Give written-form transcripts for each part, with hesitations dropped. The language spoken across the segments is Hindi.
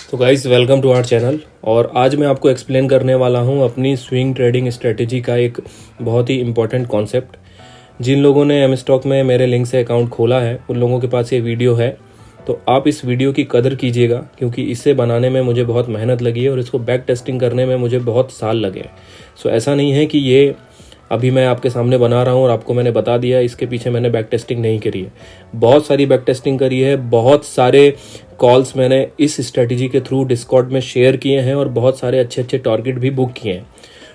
तो guys welcome to our channel. और आज मैं आपको एक्सप्लेन करने वाला हूं अपनी स्विंग ट्रेडिंग स्ट्रेटेजी का एक बहुत ही इम्पोर्टेंट कॉन्सेप्ट। जिन लोगों ने एम स्टॉक में मेरे लिंक से अकाउंट खोला है उन लोगों के पास ये वीडियो है, तो आप इस वीडियो की कदर कीजिएगा क्योंकि इसे बनाने में मुझे बहुत मेहनत लगी है और इसको बैक टेस्टिंग करने में मुझे बहुत साल लगे। सो ऐसा नहीं है कि ये अभी मैं आपके सामने बना रहा हूँ और आपको मैंने बता दिया, इसके पीछे मैंने बैक टेस्टिंग नहीं करी है। बहुत सारी बैक टेस्टिंग करी है, बहुत सारे कॉल्स मैंने इस स्ट्रेटजी के थ्रू डिस्कॉर्ड में शेयर किए हैं और बहुत सारे अच्छे अच्छे टारगेट भी बुक किए हैं।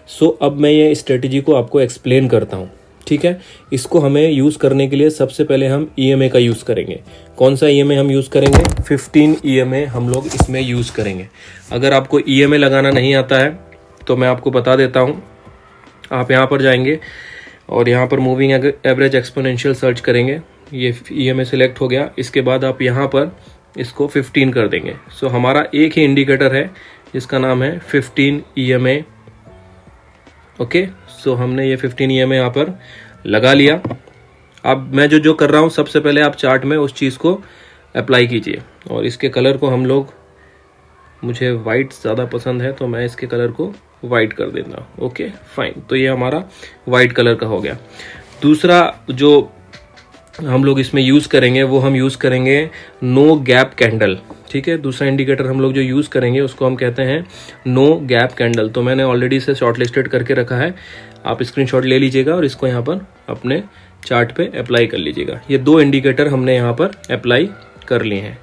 सो अब मैं ये स्ट्रेटजी को आपको एक्सप्लेन करता हूँ, ठीक है। इसको हमें यूज़ करने के लिए सबसे पहले हम EMA का यूज़ करेंगे। कौन सा EMA हम यूज़ करेंगे? 15 EMA हम लोग इसमें यूज़ करेंगे। अगर आपको EMA लगाना नहीं आता है तो मैं आपको बता देता हूँ। आप यहाँ पर जाएंगे और यहाँ पर मूविंग एवरेज एक्सपोनेंशियल सर्च करेंगे। ये EMA सिलेक्ट हो गया। इसके बाद आप यहाँ पर इसको 15 कर देंगे। सो हमारा एक ही इंडिकेटर है जिसका नाम है 15 EMA। ओके, सो हमने ये 15 EMA यहाँ पर लगा लिया। अब मैं जो कर रहा हूँ, सबसे पहले आप चार्ट में उस चीज़ को अप्लाई कीजिए और इसके कलर को हम लोग, मुझे वाइट ज़्यादा पसंद है तो मैं इसके कलर को वाइट कर देता हूँ। ओके फाइन, तो ये हमारा वाइट कलर का हो गया। दूसरा जो हम लोग इसमें यूज़ करेंगे वो हम यूज़ करेंगे नो गैप कैंडल, ठीक है। दूसरा इंडिकेटर हम लोग जो यूज़ करेंगे उसको हम कहते हैं नो गैप कैंडल। तो मैंने ऑलरेडी इसे शॉर्ट लिस्टेड करके रखा है, आप स्क्रीनशॉट ले लीजिएगा और इसको यहाँ पर अपने चार्ट पे अप्लाई कर लीजिएगा। ये दो इंडिकेटर हमने यहाँ पर अप्लाई कर लिए हैं।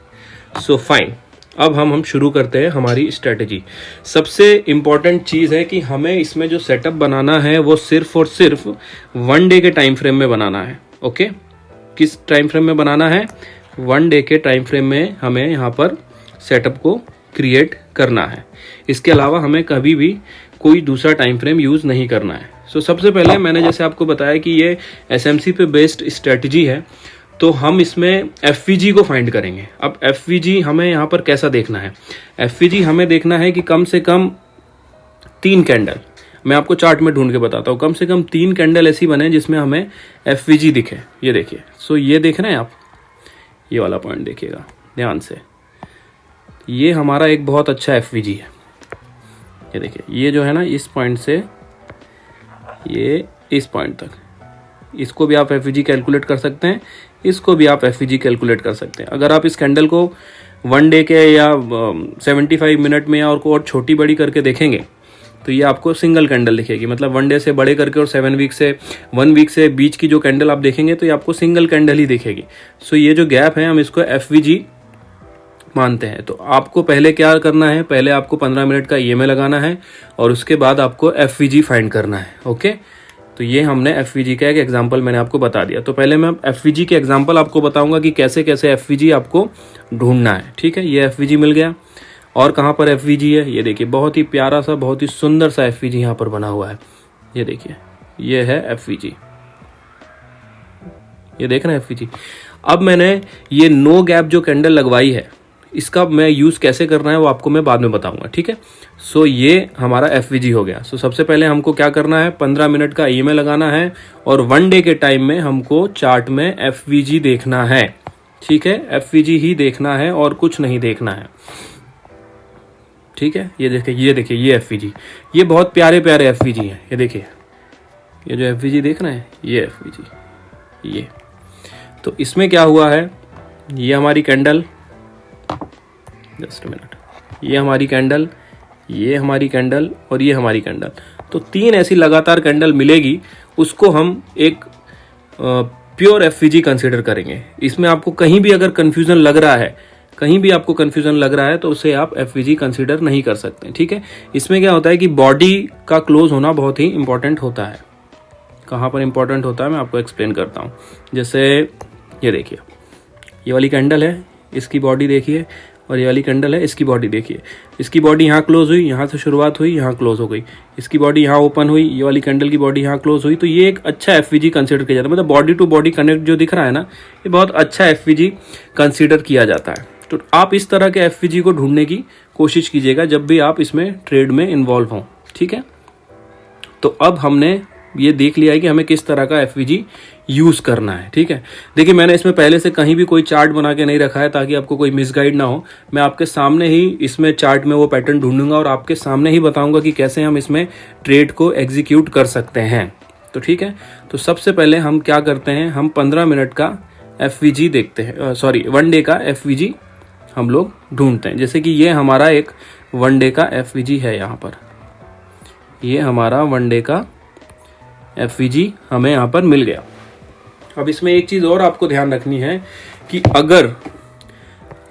सो फाइन, अब हम शुरू करते हैं हमारी स्ट्रेटजी। सबसे इम्पॉर्टेंट चीज़ है कि हमें इसमें जो सेटअप बनाना है वो सिर्फ और सिर्फ 1 डे के टाइम फ्रेम में बनाना है। ओके, किस टाइम फ्रेम में बनाना है? 1 डे के टाइम फ्रेम में हमें यहाँ पर सेटअप को क्रिएट करना है। इसके अलावा हमें कभी भी कोई दूसरा टाइम फ्रेम यूज़ नहीं करना है। सो सबसे पहले मैंने जैसे आपको बताया कि ये SMC पे बेस्ड स्ट्रेटजी है, तो हम इसमें FVG को फाइंड करेंगे। अब FVG हमें यहाँ पर कैसा देखना है? FVG हमें देखना है कि कम से कम 3 कैंडल, मैं आपको चार्ट में ढूंढ के बताता हूँ, कम से कम 3 कैंडल ऐसी बने जिसमें हमें FVG दिखे। ये देखिए, सो ये देख रहे हैं आप, ये वाला पॉइंट देखिएगा ध्यान से। ये हमारा एक बहुत अच्छा FVG है। ये देखिए, ये जो है ना, इस पॉइंट से ये इस पॉइंट तक, इसको भी आप FVG कैलकुलेट कर सकते हैं, इसको भी आप FVG कैलकुलेट कर सकते हैं। अगर आप इस कैंडल को 1 डे के या 75 मिनट में या और छोटी बड़ी करके देखेंगे तो ये आपको सिंगल कैंडल दिखेगी। मतलब 1 डे से बड़े करके और 1 वीक से बीच की जो कैंडल आप देखेंगे तो ये आपको सिंगल कैंडल ही दिखेगी। सो ये जो गैप है हम इसको FVG मानते हैं। तो आपको पहले क्या करना है? पहले आपको 15 मिनट का EMA लगाना है और उसके बाद आपको FVG फाइंड करना है। ओके, तो ये हमने FVG का एक एग्जांपल मैंने आपको बता दिया। तो पहले मैं FVG के एग्जांपल आपको बताऊंगा कि कैसे कैसे FVG आपको ढूंढना है, ठीक है। ये FVG मिल गया। और कहाँ पर FVG है? ये देखिए, बहुत ही प्यारा सा, बहुत ही सुंदर सा FVG यहाँ पर बना हुआ है। ये देखिए, ये है FVG, ये देख रहे हैं FVG। अब मैंने ये नो गैप जो कैंडल लगवाई है, इसका मैं यूज़ कैसे करना है वो आपको मैं बाद में बताऊंगा, ठीक है। सो ये हमारा FVG हो गया। सो सबसे पहले हमको क्या करना है? 15 मिनट का EMA लगाना है और 1 डे के टाइम में हमको चार्ट में FVG देखना है, ठीक है। FVG ही देखना है और कुछ नहीं देखना है, ठीक है। ये देखिए ये FVG, ये बहुत प्यारे प्यारे FVG है। ये देखिए, ये जो FVG देख रहे हैं, ये FVG, ये तो इसमें क्या हुआ है? ये हमारी कैंडल, जस्ट मिनट, ये हमारी कैंडल, ये हमारी कैंडल और ये हमारी कैंडल। तो 3 ऐसी लगातार कैंडल मिलेगी, उसको हम एक प्योर FVG कंसीडर करेंगे। इसमें आपको कहीं भी अगर कंफ्यूजन लग रहा है, कहीं भी आपको कंफ्यूजन लग रहा है तो उसे आप FVG कंसीडर नहीं कर सकते, ठीक है। इसमें क्या होता है कि बॉडी का क्लोज होना बहुत ही इंपॉर्टेंट होता है। कहाँ पर इंपॉर्टेंट होता है मैं आपको एक्सप्लेन करता हूँ। जैसे ये देखिए, ये वाली कैंडल है, इसकी बॉडी देखिए, और ये वाली कैंडल है, इसकी बॉडी देखिए। इसकी बॉडी यहाँ क्लोज हुई, यहाँ से शुरुआत हुई, यहाँ क्लोज हो गई। इसकी बॉडी यहाँ ओपन हुई, ये वाली कैंडल की बॉडी यहाँ क्लोज हुई। तो ये एक अच्छा FVG कंसीडर किया जाता है। मतलब बॉडी टू बॉडी कनेक्ट जो दिख रहा है ना, ये बहुत अच्छा FVG कंसीडर किया जाता है। तो आप इस तरह के FVG को ढूंढने की कोशिश कीजिएगा जब भी आप इसमें ट्रेड में इन्वॉल्व हों, ठीक है। तो अब हमने ये देख लिया है कि हमें किस तरह का एफवीजी यूज़ करना है। ठीक है, देखिए मैंने इसमें पहले से कहीं भी कोई चार्ट बना के नहीं रखा है ताकि आपको कोई मिसगाइड ना हो। मैं आपके सामने ही इसमें चार्ट में वो पैटर्न ढूंढूंगा और आपके सामने ही बताऊंगा कि कैसे हम इसमें ट्रेड को एग्जीक्यूट कर सकते हैं। तो ठीक है, तो सबसे पहले हम क्या करते हैं, हम 15 मिनट का एफवीजी देखते हैं, सॉरी 1 डे का एफवीजी हम लोग ढूंढते हैं। जैसे कि ये हमारा एक 1 डे का एफवीजी है, यहाँ पर ये हमारा 1 डे का एफवीजी हमें यहाँ पर मिल गया। अब इसमें एक चीज़ और आपको ध्यान रखनी है कि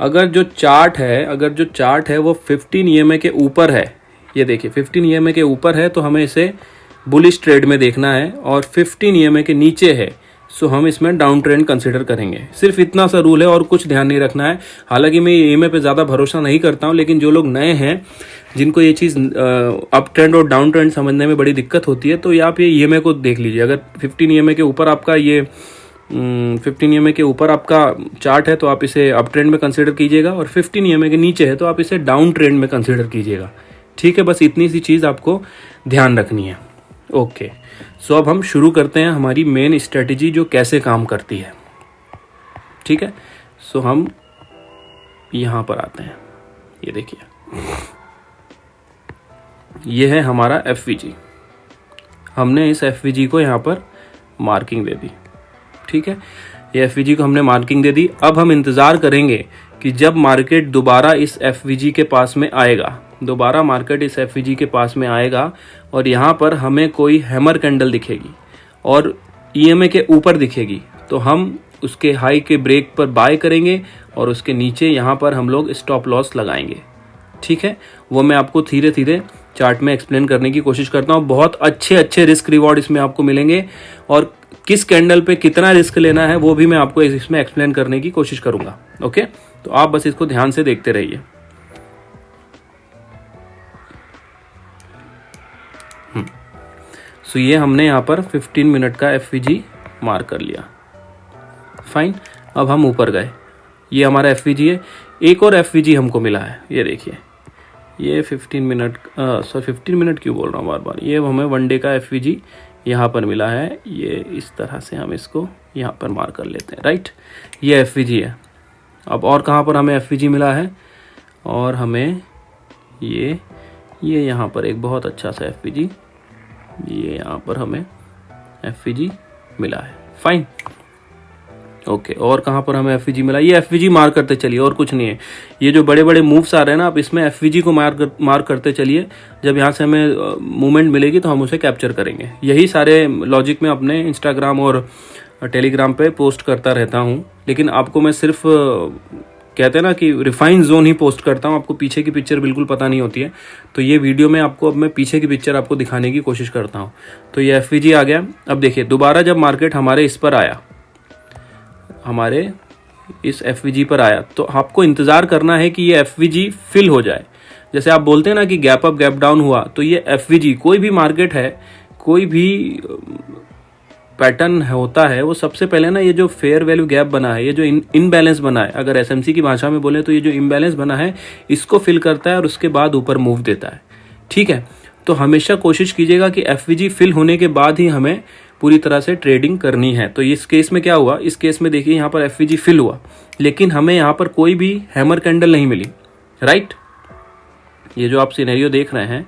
अगर जो चार्ट है वो 15 EMA के ऊपर है, ये देखिए 15 EMA के ऊपर है तो हमें इसे बुलिश ट्रेड में देखना है, और 15 EMA के नीचे है सो हम इसमें डाउन ट्रेंड कंसिडर करेंगे। सिर्फ इतना सा रूल है और कुछ ध्यान नहीं रखना है। हालांकि मैं EMA पे ज़्यादा भरोसा नहीं करता हूँ, लेकिन जो लोग नए हैं जिनको ये चीज़ अप ट्रेंड और डाउन ट्रेंड समझने में बड़ी दिक्कत होती है, तो आप ये EMA को देख लीजिए। अगर 15 EMA के ऊपर आपका 15 EMA के ऊपर आपका चार्ट है तो आप इसे अप ट्रेंड में कंसिडर कीजिएगा, और 15 EMA के नीचे है तो आप इसे डाउन ट्रेंड में कंसिडर कीजिएगा। ठीक है, बस इतनी सी चीज़ आपको ध्यान रखनी है। ओके, सो अब हम शुरू करते हैं हमारी मेन स्ट्रेटजी जो कैसे काम करती है। ठीक है, सो हम यहाँ पर आते हैं, ये देखिए ये है हमारा एफवीजी। हमने इस एफवीजी को यहाँ पर मार्किंग दे दी। ठीक है, ये एफवीजी को हमने मार्किंग दे दी। अब हम इंतज़ार करेंगे कि जब मार्केट दोबारा इस एफवीजी के पास में आएगा, दोबारा मार्केट इस एफवीजी के पास में आएगा और यहाँ पर हमें कोई हैमर कैंडल दिखेगी और EMA के ऊपर दिखेगी, तो हम उसके हाई के ब्रेक पर बाय करेंगे और उसके नीचे यहाँ पर हम लोग स्टॉप लॉस लगाएंगे। ठीक है, वो मैं आपको धीरे धीरे चार्ट में एक्सप्लेन करने की कोशिश करता हूँ। बहुत अच्छे रिस्क रिवॉर्ड इसमें आपको मिलेंगे, और किस कैंडल पे कितना रिस्क लेना है वो भी मैं आपको इसमें एक्सप्लेन करने की कोशिश करूंगा। ओके, तो आप बस इसको ध्यान से देखते रहिए। सो ये हमने यहाँ पर 15 मिनट का एफवीजी मार्क कर लिया। फाइन, अब हम ऊपर गए, ये हमारा एफवीजी है। एक और एफवीजी हमको मिला है, ये देखिए ये 15 मिनट 15 मिनट क्यों बोल रहा हूँ बार बार, ये हमें 1 डे का एफवीजी यहाँ पर मिला है। ये इस तरह से हम इसको यहाँ पर मार्क कर लेते हैं। राइट, ये एफवीजी है। अब और कहाँ पर हमें एफवीजी मिला है, और हमें ये यहाँ पर एक बहुत अच्छा सा एफवीजी, ये यहाँ पर हमें एफवीजी मिला है। फाइन, ओके, और कहाँ पर हमें एफवीजी मिला, ये एफवीजी मार्क करते चलिए, और कुछ नहीं है। ये जो बड़े बड़े मूव्स आ रहे हैं ना, आप इसमें एफवीजी को मार्क करते चलिए। जब यहाँ से हमें मूवमेंट मिलेगी तो हम उसे कैप्चर करेंगे। यही सारे लॉजिक में अपने इंस्टाग्राम और टेलीग्राम पे पोस्ट करता रहता हूँ, लेकिन आपको मैं सिर्फ कहते हैं ना कि रिफाइन जोन ही पोस्ट करता हूँ, आपको पीछे की पिक्चर बिल्कुल पता नहीं होती है। तो ये वीडियो में आपको अब मैं पीछे की पिक्चर आपको दिखाने की कोशिश करता हूँ। तो ये एफवीजी आ गया। अब देखिए दोबारा जब मार्केट हमारे इस पर आया, हमारे इस एफवीजी पर आया, तो आपको इंतज़ार करना है कि ये एफवीजी फिल हो जाए। जैसे आप बोलते हैं ना कि गैप अप गैप डाउन हुआ, तो ये एफवीजी, कोई भी मार्केट है, कोई भी पैटर्न होता है, वो सबसे पहले ना ये जो फेयर वैल्यू गैप बना है, ये जो इनबैलेंस बना है, अगर एसएमसी की भाषा में बोले तो ये जो इम्बैलेंस बना है इसको फिल करता है और उसके बाद ऊपर मूव देता है। ठीक है, तो हमेशा कोशिश कीजिएगा कि एफवीजी फिल होने के बाद ही हमें पूरी तरह से ट्रेडिंग करनी है। तो इस केस में क्या हुआ, इस केस में देखिए यहाँ पर एफवीजी फिल हुआ, लेकिन हमें यहाँ पर कोई भी हैमर कैंडल नहीं मिली। राइट, ये जो आप सिनेरियो देख रहे हैं,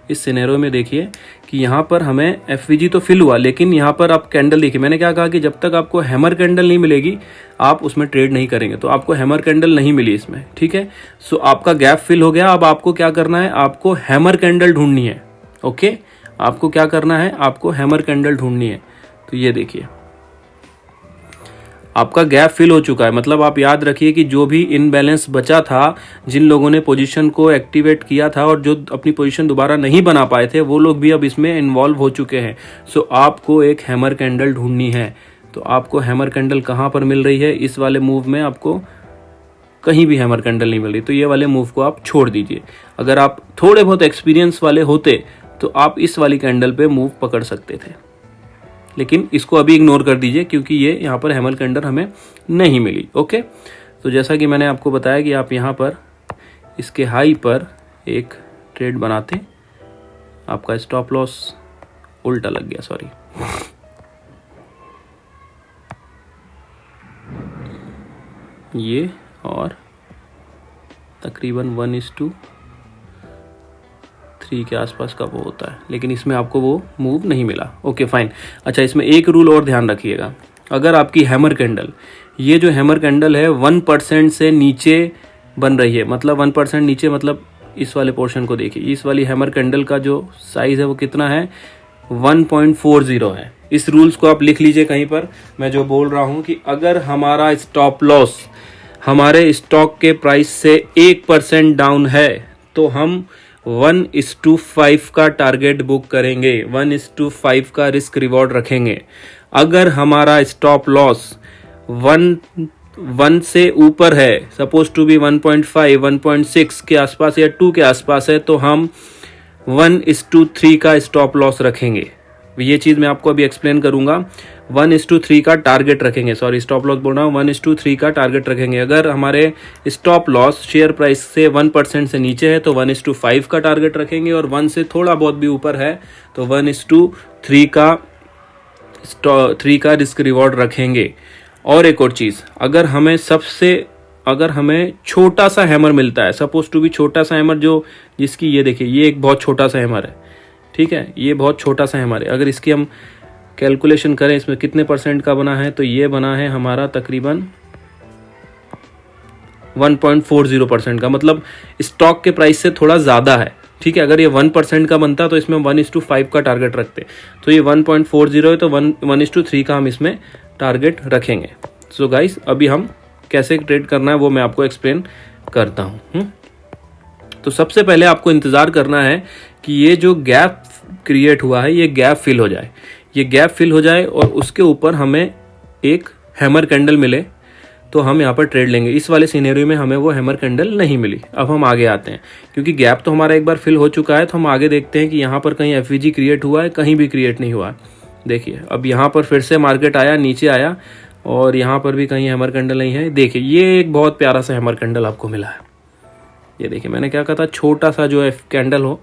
इस सिनेरियो में देखिए कि यहाँ पर हमें एफवीजी तो फिल हुआ, लेकिन यहाँ पर आप कैंडल देखिए, मैंने क्या कहा कि जब तक आपको हैमर कैंडल नहीं मिलेगी आप उसमें ट्रेड नहीं करेंगे। तो आपको हैमर कैंडल नहीं मिली इसमें। ठीक है, सो आपका गैप फिल हो गया। अब आपको क्या करना है, आपको हैमर कैंडल ढूंढनी है। ओके, आपको क्या करना है, आपको हैमर कैंडल ढूंढनी है। तो ये देखिए आपका गैप फिल हो चुका है, मतलब आप याद रखिए कि जो भी इनबैलेंस बचा था, जिन लोगों ने पोजीशन को एक्टिवेट किया था और जो अपनी पोजीशन दोबारा नहीं बना पाए थे, वो लोग भी अब इसमें इन्वॉल्व हो चुके हैं। सो आपको एक हैमर कैंडल ढूंढनी है। तो आपको हैमर कैंडल कहाँ पर मिल रही है, इस वाले मूव में आपको कहीं भी हैमर कैंडल नहीं मिल रही, तो ये वाले मूव को आप छोड़ दीजिए। अगर आप थोड़े बहुत एक्सपीरियंस वाले होते तो आप इस वाली कैंडल पे मूव पकड़ सकते थे, लेकिन इसको अभी इग्नोर कर दीजिए क्योंकि ये यहाँ पर हैमर कैंडल हमें नहीं मिली। ओके, तो जैसा कि मैंने आपको बताया कि आप यहाँ पर इसके हाई पर एक ट्रेड बनाते, आपका स्टॉप लॉस उल्टा लग गया, सॉरी। ये और तकरीबन 1:3 के आसपास का वो होता है, लेकिन इसमें आपको वो मूव नहीं मिला। Okay fine. अच्छा, इसमें एक रूल और ध्यान रखिएगा, अगर आपकी हैमर कैंडल, ये जो हैमर कैंडल है 1% से नीचे बन रही है, मतलब 1% नीचे, मतलब इस वाले पोर्शन को देखिए, इस वाली हैमर कैंडल का जो साइज है वो कितना है, 1.40 है। इस रूल्स को आप लिख लीजिए कहीं पर। मैं जो बोल रहा हूं कि अगर हमारा स्टॉप लॉस हमारे स्टॉक के प्राइस से 1% डाउन है तो हम 1:5 का टारगेट बुक करेंगे, 1:5 का रिस्क रिवॉर्ड रखेंगे। अगर हमारा स्टॉप लॉस 1 से ऊपर है, सपोज टू बी 1.5, 1.6 के आसपास या 2 के आसपास है, तो हम 1:3 का स्टॉप लॉस रखेंगे। ये चीज मैं आपको अभी एक्सप्लेन करूंगा। 1:3 का टारगेट रखेंगे, सॉरी स्टॉप लॉस बोल रहा हूँ, 1:3 का टारगेट रखेंगे। अगर हमारे स्टॉप लॉस शेयर प्राइस से 1% से नीचे है तो 1:5 का टारगेट रखेंगे, और 1 से थोड़ा बहुत भी ऊपर है तो 1:3 का रिस्क रिवॉर्ड रखेंगे। और एक और चीज, अगर हमें छोटा सा हैमर मिलता है, सपोज टू भी छोटा सा हैमर, जो जिसकी ये देखिए, ये एक बहुत छोटा सा हैमर है, ठीक है, ये बहुत छोटा सा हैमर है। अगर इसकी हम कैलकुलेशन करें इसमें कितने % का बना है, तो ये बना है हमारा तकरीबन 1.40% का, मतलब स्टॉक के प्राइस से थोड़ा ज्यादा है, ठीक है। अगर ये 1% का बनता तो इसमें 1:5 का टारगेट रखते, तो ये 1.40 है तो 1:3 का हम इसमें टारगेट रखेंगे। सो गाइस, अभी हम कैसे ट्रेड करना है वो मैं आपको एक्सप्लेन करता हूं। तो सबसे पहले आपको इंतजार करना है कि ये जो गैप क्रिएट हुआ है ये गैप फिल हो जाए, ये गैप फिल हो जाए और उसके ऊपर हमें एक हैमर कैंडल मिले तो हम यहाँ पर ट्रेड लेंगे। इस वाले सिनेरियो में हमें वो हैमर कैंडल नहीं मिली। अब हम आगे आते हैं, क्योंकि गैप तो हमारा एक बार फिल हो चुका है, तो हम आगे देखते हैं कि यहाँ पर कहीं एफवीजी क्रिएट हुआ है, कहीं भी क्रिएट नहीं हुआ है। देखिए, अब यहाँ पर फिर से मार्केट आया, नीचे आया, और यहाँ पर भी कहीं हैमर कैंडल नहीं है। देखिए, ये एक बहुत प्यारा सा हैमर कैंडल आपको मिला है। ये देखिए, मैंने क्या कहा था, छोटा सा जो कैंडल हो,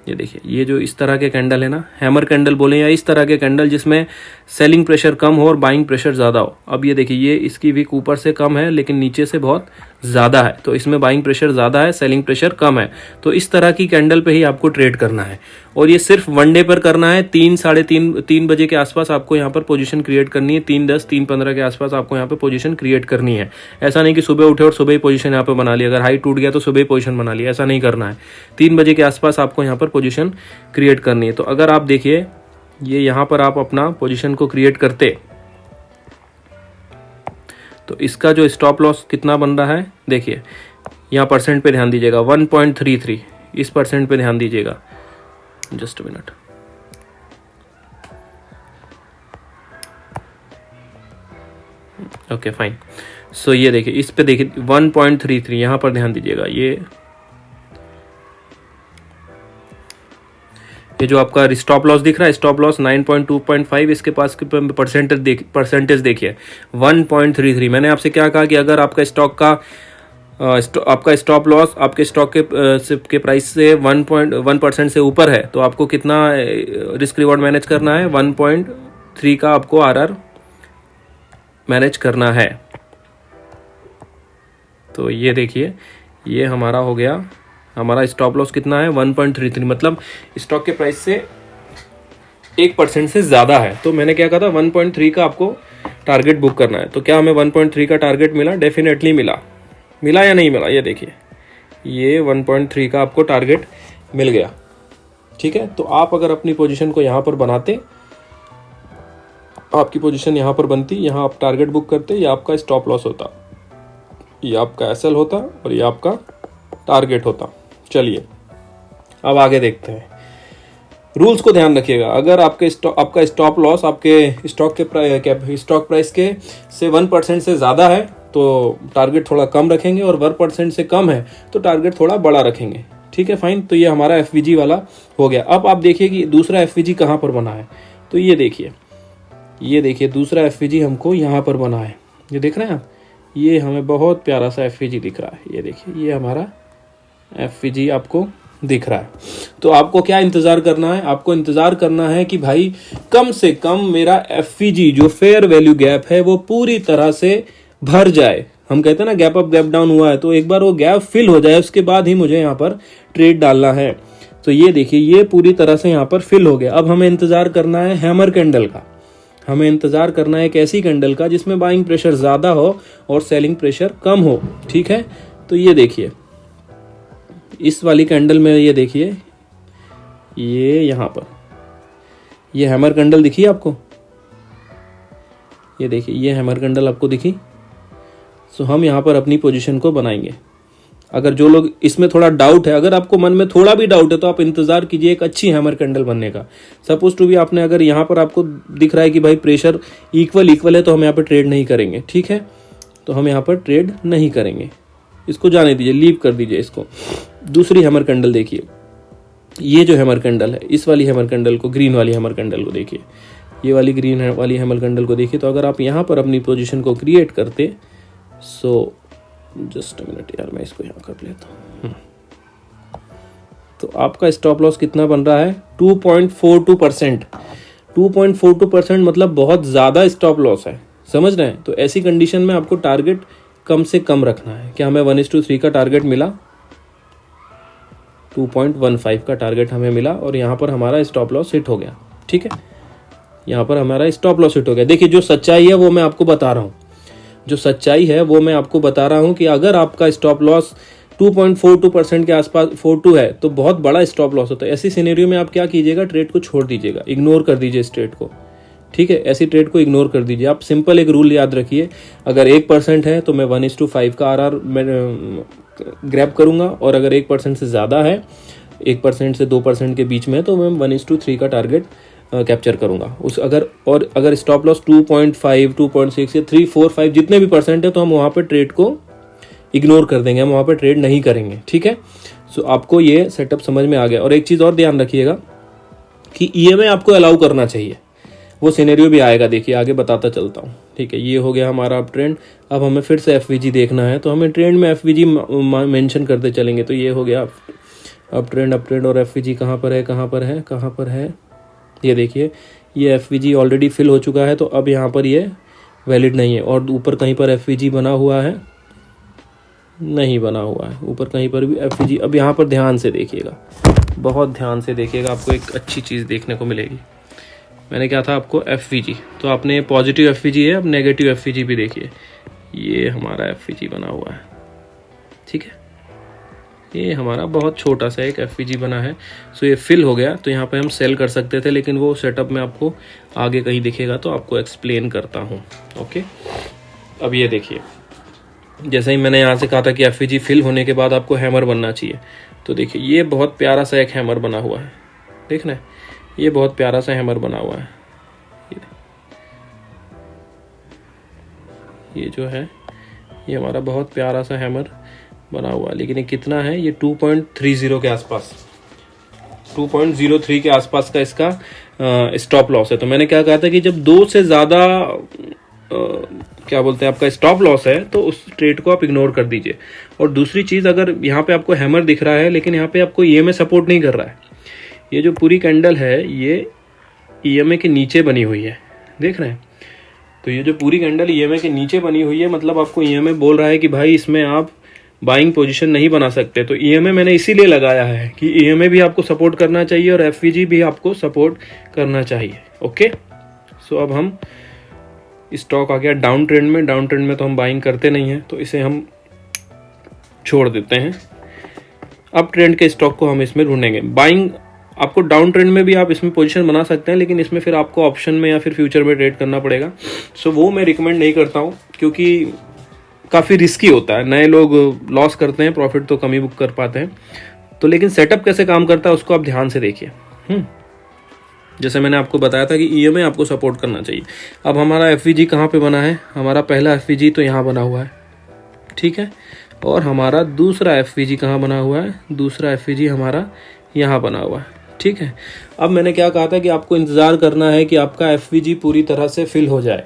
ये देखिए, ये जो इस तरह के कैंडल है ना, हैमर कैंडल बोले, या इस तरह के कैंडल जिसमें सेलिंग प्रेशर कम हो और बाइंग प्रेशर ज़्यादा हो। अब ये देखिए, ये इसकी विक ऊपर से कम है लेकिन नीचे से बहुत ज़्यादा है, तो इसमें बाइंग प्रेशर ज़्यादा है, सेलिंग प्रेशर कम है। तो इस तरह की कैंडल पे ही आपको ट्रेड करना है, और ये सिर्फ 1 डे पर करना है। 3 बजे के आसपास आपको यहाँ पर पोजीशन क्रिएट करनी है, 3:10, 3:15 के आसपास आपको यहाँ पे पोजीशन क्रिएट करनी है। ऐसा नहीं कि सुबह उठे और सुबह ही पोजीशन यहाँ पे बना लिया, अगर हाई टूट गया तो सुबह ही पोजीशन बना लिया, ऐसा नहीं करना है। 3 बजे के आसपास आपको यहाँ पर पोजीशन क्रिएट करनी है। तो अगर आप देखिए, ये यहाँ पर आप अपना पोजीशन को क्रिएट करते तो इसका जो स्टॉप लॉस कितना बन रहा है, देखिए यहाँ % पे ध्यान दीजिएगा, 1.33, इस % पे ध्यान दीजिएगा, just minute. Okay fine. So ये देखिए, इस पे देखिए 1.33, यहाँ पर ध्यान दीजिएगा। ये जो आपका स्टॉप लॉस दिख रहा है, स्टॉप लॉस 9.2.5, इसके पास परसेंटेज देखिए 1.33। मैंने आपसे क्या कहा कि अगर आपका आपका स्टॉप लॉस आपके स्टॉक के प्राइस से 1% से ऊपर है तो आपको कितना रिस्क रिवॉर्ड मैनेज करना है, 1.3 का आपको RR मैनेज करना है। तो ये देखिए, ये हमारा हो गया, हमारा स्टॉप लॉस कितना है, 1.33, मतलब स्टॉक के प्राइस से 1% से ज़्यादा है। तो मैंने क्या कहा था, 1.3 का आपको टारगेट बुक करना है। तो क्या हमें 1.3 का टारगेट मिला? डेफिनेटली मिला या नहीं मिला? ये देखिए, ये 1.3 का आपको टारगेट मिल गया, ठीक है। तो आप अगर अपनी पोजीशन को यहाँ पर बनाते, आपकी पोजीशन यहाँ पर बनती, यहाँ आप टारगेट बुक करते, ये आपका स्टॉप लॉस होता, ये आपका SL होता और ये आपका टारगेट होता। चलिए अब आगे देखते हैं। रूल्स को ध्यान रखिएगा। अगर आपका स्टॉप लॉस आपके स्टॉक प्राइस के से 1% से ज़्यादा है तो टारगेट थोड़ा कम रखेंगे, और 1% से कम है तो टारगेट थोड़ा बड़ा रखेंगे, ठीक है, फाइन। तो ये हमारा FVG वाला हो गया। अब आप देखिए कि दूसरा FVG कहाँ पर बना है। तो ये देखिए दूसरा FVG हमको यहाँ पर बना है, ये देख रहे हैं आप, ये हमें बहुत प्यारा सा FVG दिख रहा है। ये देखिए, ये हमारा FVG आपको दिख रहा है। तो आपको क्या इंतजार करना है? आपको इंतजार करना है कि भाई कम से कम मेरा FVG जो फेयर वैल्यू गैप है वो पूरी तरह से भर जाए, हम कहते हैं ना गैप अप गैप डाउन हुआ है, तो एक बार वो गैप फिल हो जाए उसके बाद ही मुझे यहाँ पर ट्रेड डालना है। तो ये देखिए ये पूरी तरह से यहाँ पर फिल हो गया। अब हमें इंतजार करना है हैमर कैंडल का, हमें इंतजार करना है एक ऐसी कैंडल का जिसमें बाइंग प्रेशर ज्यादा हो और सेलिंग प्रेशर कम हो। ठीक है, तो ये देखिए इस वाली कैंडल में ये देखिए ये यहाँ पर ये हैमर कैंडल दिखी आपको, ये देखिए ये हैमर कैंडल आपको दिखी। सो हम यहाँ पर अपनी पोजीशन को बनाएंगे। अगर जो लोग इसमें थोड़ा डाउट है, अगर आपको मन में थोड़ा भी डाउट है तो आप इंतजार कीजिए एक अच्छी हैमर कैंडल बनने का। सपोज टू भी आपने अगर यहाँ पर आपको दिख रहा है कि भाई प्रेशर इक्वल है तो हम यहाँ पर ट्रेड नहीं करेंगे। ठीक है, तो हम यहाँ पर ट्रेड नहीं करेंगे, इसको जाने दीजिए, लीव कर दीजिए इसको। दूसरी हैमर कैंडल देखिए, ये जो हैमर कैंडल है इस वाली हैमर कैंडल को, ग्रीन वाली हैमर कैंडल को देखिए, ये वाली ग्रीन वाली हैमर कैंडल को देखिए। तो अगर आप यहाँ पर अपनी पोजीशन को क्रिएट करते, सो जस्ट अ मिनट यार मैं इसको यहाँ कर लेता हूँ। तो आपका स्टॉप लॉस कितना बन रहा है 2.42%। 2.42% मतलब बहुत ज़्यादा स्टॉप लॉस है, समझ रहे हैं। तो ऐसी कंडीशन में आपको टारगेट कम से कम रखना है। क्या हमें 1:3 का टारगेट मिला, 2.15 का टारगेट हमें मिला और यहाँ पर हमारा स्टॉप लॉस हिट हो गया। ठीक है, यहाँ पर हमारा स्टॉप लॉस हिट हो गया। देखिए जो सच्चाई है वो मैं आपको बता रहा हूँ, जो सच्चाई है वो मैं आपको बता रहा हूँ कि अगर आपका स्टॉप लॉस 2.42% के आसपास 42 है तो बहुत बड़ा स्टॉप लॉस होता है। ऐसी सिनेरियो में आप क्या कीजिएगा, ट्रेड को छोड़ दीजिएगा, इग्नोर कर दीजिए इस ट्रेड को। ठीक है, ऐसी ट्रेड को इग्नोर कर दीजिए। आप सिंपल एक रूल याद रखिए, अगर 1% है तो मैं 1:5 का RR ग्रैब करूंगा, और अगर 1% से ज़्यादा है, 1% से 2% के बीच में, तो मैं 1:3 का टारगेट कैप्चर करूंगा उस। अगर स्टॉप लॉस 2.5, 2.6 या 3, 4, 5 जितने भी परसेंट है तो हम वहाँ पर ट्रेड को इग्नोर कर देंगे, हम वहाँ पर ट्रेड नहीं करेंगे। ठीक है, सो आपको ये सेटअप समझ में आ गया। और एक चीज़ और ध्यान रखिएगा कि EMA आपको अलाउ करना चाहिए, वो सिनेरियो भी आएगा, देखिए आगे बताता चलता हूँ। ठीक है, ये हो गया हमारा अप ट्रेंड। अब हमें फिर से FVG देखना है, तो हमें ट्रेंड में FVG मेंशन करते चलेंगे। तो ये हो गया अप ट्रेंड और FVG कहाँ पर है, ये देखिए ये FVG ऑलरेडी फिल हो चुका है, तो अब यहाँ पर ये वैलिड नहीं है। और ऊपर कहीं पर FVG बना हुआ है, नहीं बना हुआ है ऊपर कहीं पर भी FVG। अब यहाँ पर ध्यान से देखिएगा, बहुत ध्यान से देखिएगा, आपको एक अच्छी चीज़ देखने को मिलेगी। मैंने क्या था आपको FVG, तो आपने पॉजिटिव FVG है, अब नेगेटिव FVG भी देखिए, ये हमारा FVG बना हुआ है। ठीक है, ये हमारा बहुत छोटा सा एक FVG बना है। सो ये फिल हो गया, तो यहाँ पे हम सेल कर सकते थे, लेकिन वो सेटअप में आपको आगे कहीं दिखेगा तो आपको एक्सप्लेन करता हूँ। ओके, अब ये देखिए, जैसे ही मैंने यहाँ से कहा था कि FVG फिल होने के बाद आपको हैमर बनना चाहिए, तो देखिए ये बहुत प्यारा सा एक हैमर बना हुआ है, देखना है, ये बहुत प्यारा सा हैमर बना हुआ है। ये जो है ये हमारा बहुत प्यारा सा हैमर बना हुआ है, लेकिन ये कितना है, ये 2.30 के आसपास, 2.03 के आसपास का इसका स्टॉप लॉस है। तो मैंने क्या कहा था कि जब 2 से ज़्यादा क्या बोलते हैं आपका स्टॉप लॉस है तो उस ट्रेड को आप इग्नोर कर दीजिए। और दूसरी चीज़, अगर यहाँ पे आपको हैमर दिख रहा है लेकिन यहाँ पे आपको EMA सपोर्ट नहीं कर रहा है, ये जो पूरी कैंडल है ये EMA के नीचे बनी हुई है, देख रहे हैं। तो ये जो पूरी कैंडल EMA के नीचे बनी हुई है, मतलब आपको EMA बोल रहा है कि भाई इसमें आप बाइंग पोजीशन नहीं बना सकते। तो EMA मैंने इसीलिए लगाया है कि EMA भी आपको सपोर्ट करना चाहिए और FVG भी आपको सपोर्ट करना चाहिए। ओके, सो अब हम स्टॉक आ गया डाउन ट्रेंड में। डाउन ट्रेंड में तो हम बाइंग करते नहीं हैं, तो इसे हम छोड़ देते हैं। अब ट्रेंड के स्टॉक को हम इसमें ढूंढेंगे। बाइंग आपको डाउन ट्रेंड में भी आप इसमें पोजीशन बना सकते हैं, लेकिन इसमें फिर आपको ऑप्शन में या फिर फ्यूचर में ट्रेड करना पड़ेगा। सो वो मैं रिकमेंड नहीं करता हूँ, क्योंकि काफ़ी रिस्की होता है। नए लोग लॉस करते हैं, प्रॉफिट तो कम ही बुक कर पाते हैं। तो लेकिन सेटअप कैसे काम करता है उसको आप ध्यान से देखिए। जैसे मैंने आपको बताया था कि EMA आपको सपोर्ट करना चाहिए। अब हमारा FVG कहाँ पे बना है, हमारा पहला FVG तो यहाँ बना हुआ है, ठीक है। और हमारा दूसरा FVG कहाँ बना हुआ है, दूसरा FVG हमारा यहाँ बना हुआ है, ठीक है। अब मैंने क्या कहा था कि आपको इंतज़ार करना है कि आपका FVG पूरी तरह से फिल हो जाए।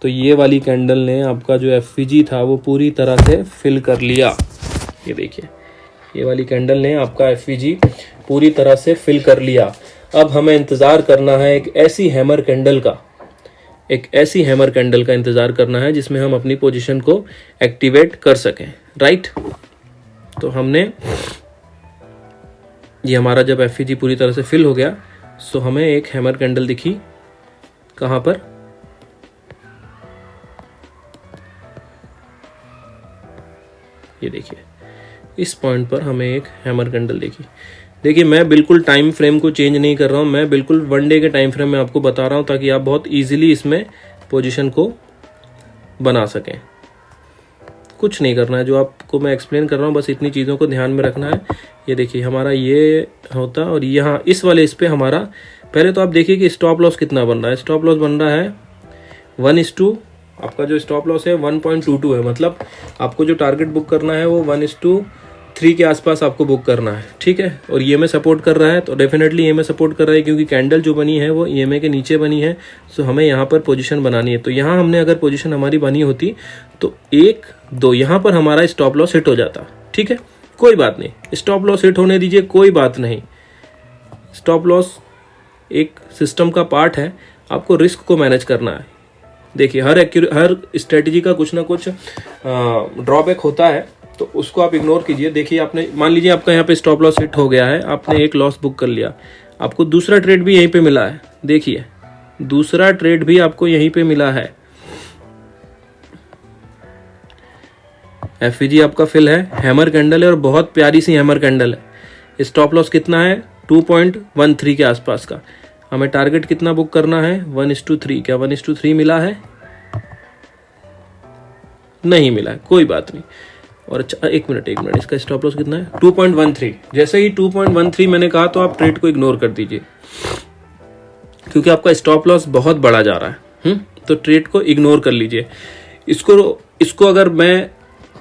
तो ये वाली कैंडल ने आपका जो FVG था वो पूरी तरह से फिल कर लिया। ये देखिए, ये वाली कैंडल ने आपका FVG पूरी तरह से फिल कर लिया। अब हमें इंतज़ार करना है एक ऐसी हैमर कैंडल का, एक ऐसी हैमर कैंडल का इंतज़ार करना है जिसमें हम अपनी पोजीशन को एक्टिवेट कर सकें, राइट। तो हमने ये हमारा जब एफईजी पूरी तरह से फिल हो गया, सो हमें एक हैमर कैंडल दिखी, कहाँ पर, ये देखिए इस पॉइंट पर हमें एक हैमर कैंडल दिखी। देखिए मैं बिल्कुल टाइम फ्रेम को चेंज नहीं कर रहा हूँ, मैं बिल्कुल 1 डे के टाइम फ्रेम में आपको बता रहा हूँ ताकि आप बहुत इजीली इसमें पोजीशन को बना सकें। कुछ नहीं करना है, जो आपको मैं एक्सप्लेन कर रहा हूँ बस इतनी चीज़ों को ध्यान में रखना है। ये देखिए हमारा ये होता और यहाँ इस वाले इस पे हमारा, पहले तो आप देखिए कि स्टॉप लॉस कितना बन रहा है। स्टॉप लॉस बन रहा है 1:2, आपका जो स्टॉप लॉस है 1.22 है, मतलब आपको जो टारगेट बुक करना है वो 1:3 के आसपास आपको बुक करना है, ठीक है। और ईएमए सपोर्ट कर रहा है, तो डेफिनेटली ईएमए सपोर्ट कर रहा है क्योंकि कैंडल जो बनी है वो ईएमए के नीचे बनी है। सो हमें यहाँ पर पोजीशन बनानी है। तो यहाँ हमने अगर पोजीशन हमारी बनी होती तो 1, 2 यहाँ पर हमारा स्टॉप लॉस हिट हो जाता, ठीक है। कोई बात नहीं, स्टॉप लॉस हिट होने दीजिए, कोई बात नहीं। स्टॉप लॉस एक सिस्टम का पार्ट है, आपको रिस्क को मैनेज करना है। देखिए हर स्ट्रेटजी का कुछ ना कुछ ड्रॉबैक होता है, तो उसको आप इग्नोर कीजिए। देखिए आपने, मान लीजिए आपका यहाँ पे स्टॉप लॉस हिट हो गया है, आपने एक लॉस बुक कर लिया, आपको दूसरा ट्रेड भी यहीं पे मिला है। देखिए दूसरा ट्रेड भी आपको यहीं पे मिला है। एफईजी आपका फिल है, हैमर कैंडल है और बहुत प्यारी सी हैमर कैंडल है। स्टॉप लॉस कितना है 2.13 के आसपास का। हमें टारगेट कितना बुक करना है 1:3। क्या 1:3 मिला है? नहीं मिला है, कोई बात नहीं। और अच्छा एक मिनट इसका स्टॉप लॉस कितना है 2.13। जैसे ही 2.13 मैंने कहा तो आप ट्रेड को इग्नोर कर दीजिए क्योंकि आपका स्टॉप लॉस बहुत बड़ा जा रहा है। तो ट्रेड को इग्नोर कर लीजिए। इसको अगर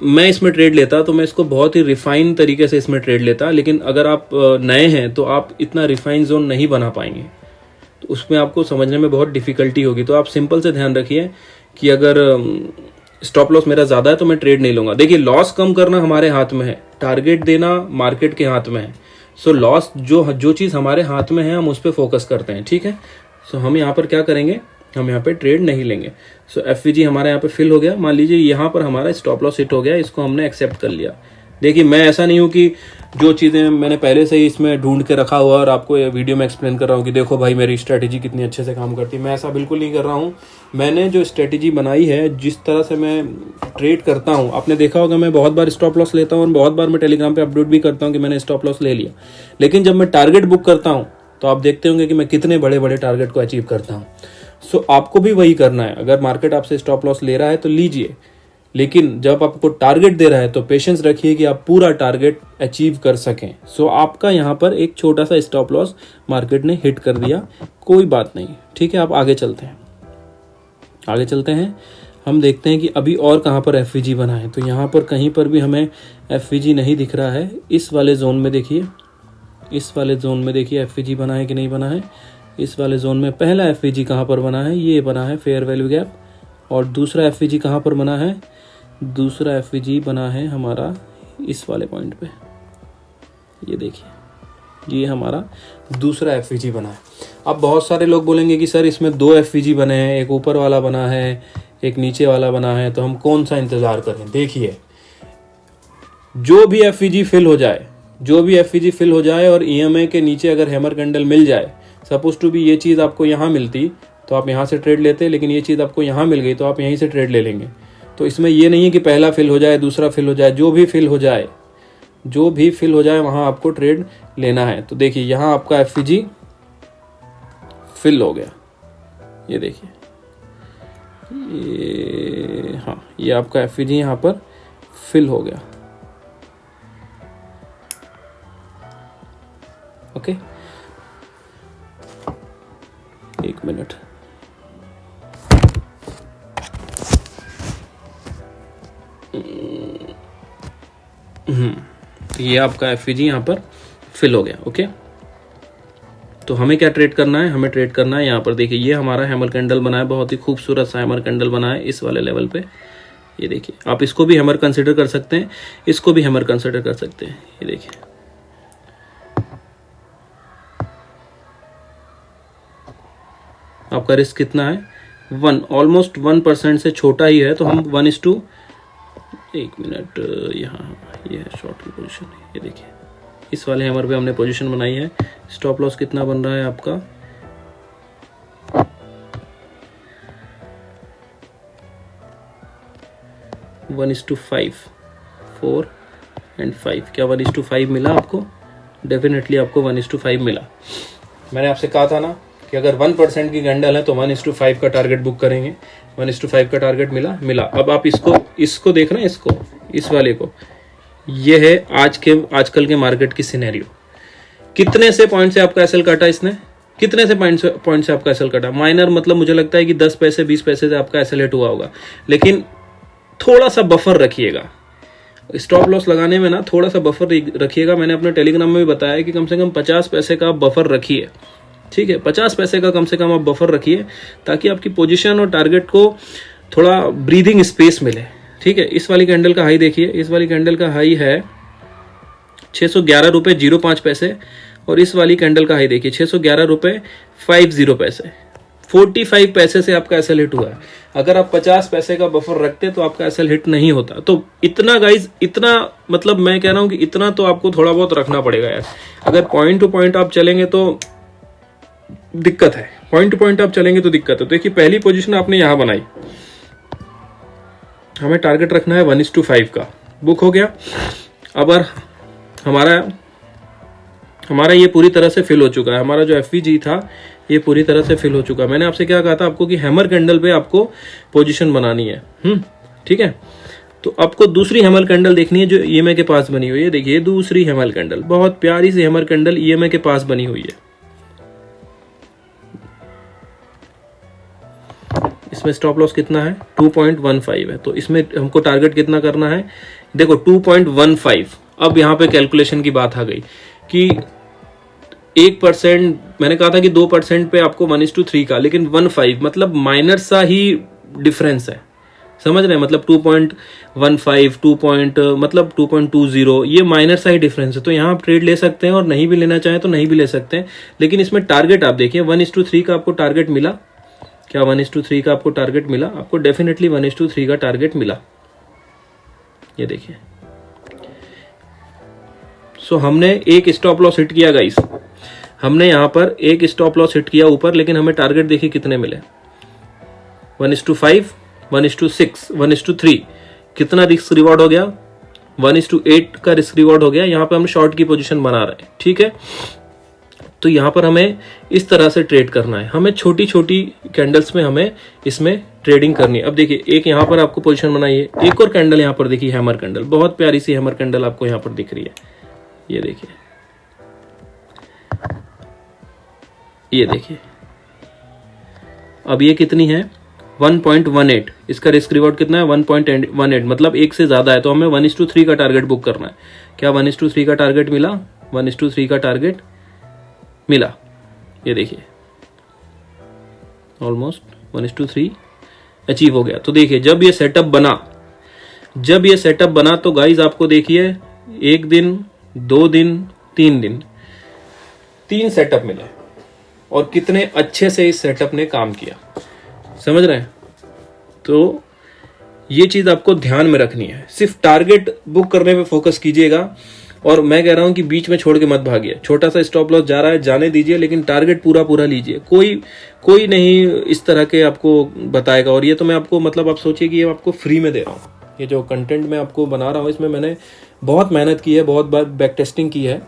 मैं इसमें ट्रेड लेता तो मैं इसको बहुत ही रिफाइन तरीके से इसमें ट्रेड लेता, लेकिन अगर आप नए हैं तो आप इतना रिफाइन जोन नहीं बना पाएंगे, तो उसमें आपको समझने में बहुत डिफिकल्टी होगी। तो आप सिंपल से ध्यान रखिए कि अगर स्टॉप लॉस मेरा ज्यादा है तो मैं ट्रेड नहीं लूंगा। देखिए लॉस कम करना हमारे हाथ में है, टारगेट देना मार्केट के हाथ में है। सो लॉस जो चीज हमारे हाथ में है हम उस पर फोकस करते हैं, ठीक है। सो हम यहाँ पर क्या करेंगे, हम यहाँ पे ट्रेड नहीं लेंगे। सो एफवीजी हमारा यहाँ पे फिल हो गया। मान लीजिए यहाँ पर हमारा स्टॉप लॉस हिट हो गया, इसको हमने एक्सेप्ट कर लिया। देखिए मैं ऐसा नहीं हूँ कि जो चीज़ें मैंने पहले से ही इसमें ढूंढ के रखा हुआ और आपको ये वीडियो में एक्सप्लेन कर रहा हूँ कि देखो भाई मेरी स्ट्रेटेजी कितनी अच्छे से काम करती है, मैं ऐसा बिल्कुल नहीं कर रहा हूँ। मैंने जो स्ट्रेटेजी बनाई है, जिस तरह से मैं ट्रेड करता हूँ, आपने देखा होगा मैं बहुत बार स्टॉप लॉस लेता हूँ और बहुत बार मैं टेलीग्राम पे अपडेट भी करता हूँ कि मैंने स्टॉप लॉस ले लिया। लेकिन जब मैं टारगेट बुक करता हूँ तो आप देखते होंगे कि मैं कितने बड़े बड़े टारगेट को अचीव करता हूँ। सो आपको भी वही करना है। अगर मार्केट आपसे स्टॉप लॉस ले रहा है तो लीजिए, लेकिन जब आपको टारगेट दे रहा है तो पेशेंस रखिए कि आप पूरा टारगेट अचीव कर सकें। सो आपका यहाँ पर एक छोटा सा स्टॉप लॉस मार्केट ने हिट कर दिया, कोई बात नहीं, ठीक है। आप आगे चलते हैं। हम देखते हैं कि अभी और कहाँ पर एफवीजी बना है। तो यहाँ पर कहीं पर भी हमें एफवीजी नहीं दिख रहा है। इस वाले जोन में देखिए, एफवीजी बना है कि नहीं बना है। इस वाले जोन में पहला एफवीजी कहाँ पर बना है, ये बना है फेयर वैल्यू गैप। और दूसरा एफवीजी कहाँ पर बना है, दूसरा एफवीजी बना है हमारा इस वाले पॉइंट पे। ये देखिए ये हमारा दूसरा एफवीजी बना है। अब बहुत सारे लोग बोलेंगे कि सर इसमें 2 एफवीजी बने हैं, एक ऊपर वाला बना है एक नीचे वाला बना है, तो हम कौन सा इंतजार करें। देखिए जो भी एफवीजी फिल हो जाए और ईएमए के नीचे अगर हैमर कैंडल मिल जाए, सपोज टू भी ये चीज़ आपको यहाँ मिलती तो आप यहाँ से ट्रेड लेते, लेकिन ये चीज़ आपको यहाँ मिल गई तो आप यहीं से ट्रेड ले लेंगे। तो इसमें ये नहीं है कि पहला फिल हो जाए दूसरा फिल हो जाए, जो भी फिल हो जाए वहाँ आपको ट्रेड लेना है। तो देखिए यहाँ आपका एफवीजी फिल हो गया, ये देखिए ये आपका एफवीजी यहाँ पर फिल हो गया। ओके, एक मिनट। ये आपका एफवीजी यहाँ पर फिल हो गया। ओके, तो हमें क्या ट्रेड करना है, हमें ट्रेड करना है यहाँ पर। देखिए ये हमारा हैमर कैंडल बना है, बहुत ही खूबसूरत सा हैमर कैंडल बना है इस वाले लेवल पे। ये देखिए आप इसको भी हैमर कंसिडर कर सकते हैं, इसको भी हैमर कंसिडर कर सकते हैं। ये देखिए आपका रिस्क कितना है 1, ऑलमोस्ट 1% से छोटा ही है, तो हम 1:, 1 मिनट, यहाँ ये है शॉर्ट की पोजीशन, ये देखिए इस वाले हैमर पे हमने पोजीशन बनाई है। स्टॉप लॉस कितना बन रहा है आपका, 1:5, 4 and 5। क्या 1:5 मिला आपको? डेफिनेटली आपको 1:5 मिला। मैंने आपसे कहा था ना कि अगर 1% की कैंडल है तो 1:5 का टारगेट बुक करेंगे। 1:5 का टारगेट मिला। अब आप इसको देखना, इसको, इस वाले को, ये है आजकल के मार्केट की सिनेरियो। कितने से पॉइंट से आपका एसएल काटा इसने, कितने से पॉइंट से आपका एसएल काटा? माइनर, मतलब मुझे लगता है कि 10 पैसे 20 पैसे से आपका एसएल हिट हुआ होगा, लेकिन थोड़ा सा बफर रखिएगा। स्टॉप लॉस लगाने में ना थोड़ा सा बफर रखिएगा। मैंने अपने टेलीग्राम में भी बताया कि कम से कम 50 पैसे का बफर रखिए, ठीक है, 50 पैसे का कम से कम आप बफर रखिए, ताकि आपकी पोजीशन और टारगेट को थोड़ा ब्रीदिंग स्पेस मिले, ठीक है। इस वाली कैंडल का हाई देखिए, इस वाली कैंडल का हाई है 611 रुपये 05 पैसे, और इस वाली कैंडल का हाई देखिए 611 रुपये 50 पैसे। 45 पैसे से आपका एसएल हिट हुआ है। अगर आप 50 पैसे का बफर रखते तो आपका एसएल हिट नहीं होता। तो इतना गाइज, इतना मतलब मैं कह रहा हूं कि इतना तो आपको थोड़ा बहुत रखना पड़ेगा यार। अगर पॉइंट टू पॉइंट आप चलेंगे तो दिक्कत है, पॉइंट टू पॉइंट आप चलेंगे तो दिक्कत है। तो देखिए पहली पोजीशन आपने यहां बनाई, हमें टारगेट रखना है 1:5 का, बुक हो गया। अब हमारा ये पूरी तरह से फिल हो चुका है। हमारा जो एफवीजी था ये पूरी तरह से फिल हो चुका है। मैंने आपसे क्या कहा था आपको कि हैमर कैंडल पे आपको पोजीशन बनानी है, ठीक है। तो आपको दूसरी हैमर कैंडल देखनी है जो ईएमए के पास बनी हुई है। देखिए दूसरी हैमर कैंडल, बहुत प्यारी सी हैमर कैंडल ईएमए के पास बनी हुई है। इसमें स्टॉप लॉस कितना है, 2.15 है। तो इसमें हमको टारगेट कितना करना है, देखो 2.15। अब यहाँ पे कैलकुलेशन की बात आ गई कि 1%, मैंने कहा था कि 2% पे आपको 1:3 का, लेकिन 1.5 मतलब माइनर सा ही डिफरेंस है, समझ रहे हैं। मतलब 2.15 मतलब 2.20, ये माइनर सा ही डिफरेंस है। तो यहाँ आप ट्रेड ले सकते हैं और नहीं भी लेना चाहें तो नहीं भी ले सकते हैं। लेकिन इसमें टारगेट आप देखिए 1:3 का आपको टारगेट मिला क्या? 1:3 का आपको टारगेट मिला, आपको डेफिनेटली 1:3 का टारगेट मिला, ये देखिए। सो हमने एक स्टॉप लॉस हिट किया गाइस, हमने यहां पर एक स्टॉप लॉस हिट किया ऊपर, लेकिन हमें टारगेट देखिए कितने मिले, 1:5, 1:6, 1:3। कितना रिस्क रिवॉर्ड हो गया? 1:8 का रिस्क रिवॉर्ड हो गया। यहां पर हम शॉर्ट की पोजीशन बना रहे हैं, ठीक है। तो यहां पर हमें इस तरह से ट्रेड करना है। हमें छोटी छोटी कैंडल्स में हमें इसमें ट्रेडिंग करनी है। अब देखिए एक यहां पर आपको पोजीशन बनाई है, एक और कैंडल यहां पर देखिए, हैमर कैंडल, बहुत प्यारी सी हैमर कैंडल आपको यहां पर दिख रही है, ये देखिए, ये देखिए। अब ये कितनी है, 1.18। इसका रिस्क रिवॉर्ड कितना है, 1.18, मतलब एक से ज्यादा है। तो हमें 1:3 का टारगेट बुक करना है। क्या 1:3 का टारगेट मिला? 1:3 का टारगेट मिला, ये देखिए, ऑलमोस्ट 1:3 अचीव हो गया। तो देखिए जब ये सेटअप बना तो गाइज आपको देखिए 1 दिन, 2 दिन, 3 दिन, 3 सेटअप मिले, और कितने अच्छे से इस सेटअप ने काम किया, समझ रहे हैं। तो ये चीज आपको ध्यान में रखनी है। सिर्फ टारगेट बुक करने पे फोकस कीजिएगा, और मैं कह रहा हूं कि बीच में छोड़ के मत भागिए। छोटा सा स्टॉप लॉस जा रहा है, जाने दीजिए, लेकिन टारगेट पूरा लीजिए। कोई नहीं इस तरह के आपको बताएगा। और ये तो मैं आपको, मतलब आप सोचिए कि ये आपको फ्री में दे रहा हूँ। ये जो कंटेंट मैं आपको बना रहा हूँ इसमें मैंने बहुत मेहनत की है, बहुत बार बैक टेस्टिंग की है,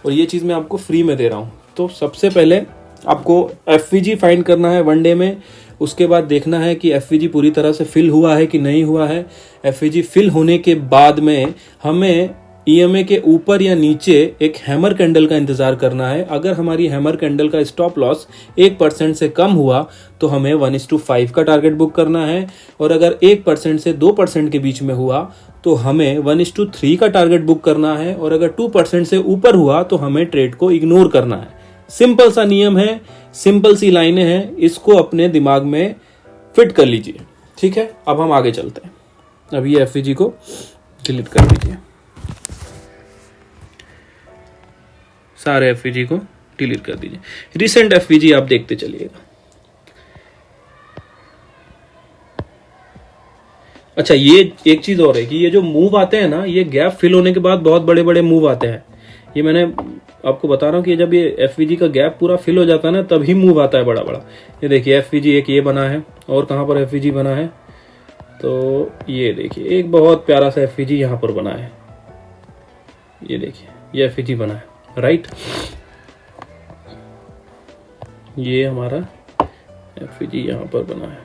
और ये चीज़ मैं आपको फ्री में दे रहा हूँ। तो सबसे पहले आपको एफवीजी फाइंड करना है 1 डे में। उसके बाद देखना है कि एफवीजी पूरी तरह से फिल हुआ है कि नहीं हुआ है। एफवीजी फिल होने के बाद में हमें ईएमए के ऊपर या नीचे एक हैमर कैंडल का इंतजार करना है। अगर हमारी हैमर कैंडल का स्टॉप लॉस 1% से कम हुआ तो हमें 1:5 का टारगेट बुक करना है, और अगर 1% से 2% के बीच में हुआ तो हमें 1:3 का टारगेट बुक करना है, और अगर 2% से ऊपर हुआ तो हमें ट्रेड को इग्नोर करना है। सिंपल सा नियम है, सिंपल सी लाइनें हैं, इसको अपने दिमाग में फिट कर लीजिए, ठीक है। अब हम आगे चलते हैं। अब ये एफवीजी को डिलीट कर दीजिए, सारे एफवीजी को डिलीट कर दीजिए। रिसेंट एफवीजी आप देखते चलिएगा। अच्छा, ये एक चीज और है कि ये जो मूव आते हैं ना, ये गैप फिल होने के बाद बहुत बड़े बड़े मूव आते हैं। ये मैंने आपको बता रहा हूँ कि जब ये एफवीजी का गैप पूरा फिल हो जाता है ना, तभी मूव आता है बड़ा बड़ा। ये देखिए एफवीजी एक ये बना है, और कहाँ पर एफवीजी बना है, तो ये देखिए एक बहुत प्यारा सा एफवीजी यहाँ पर बना है। ये देखिए ये एफवीजी बना है, राइट। ये हमारा एफवीजी यहाँ पर बना है।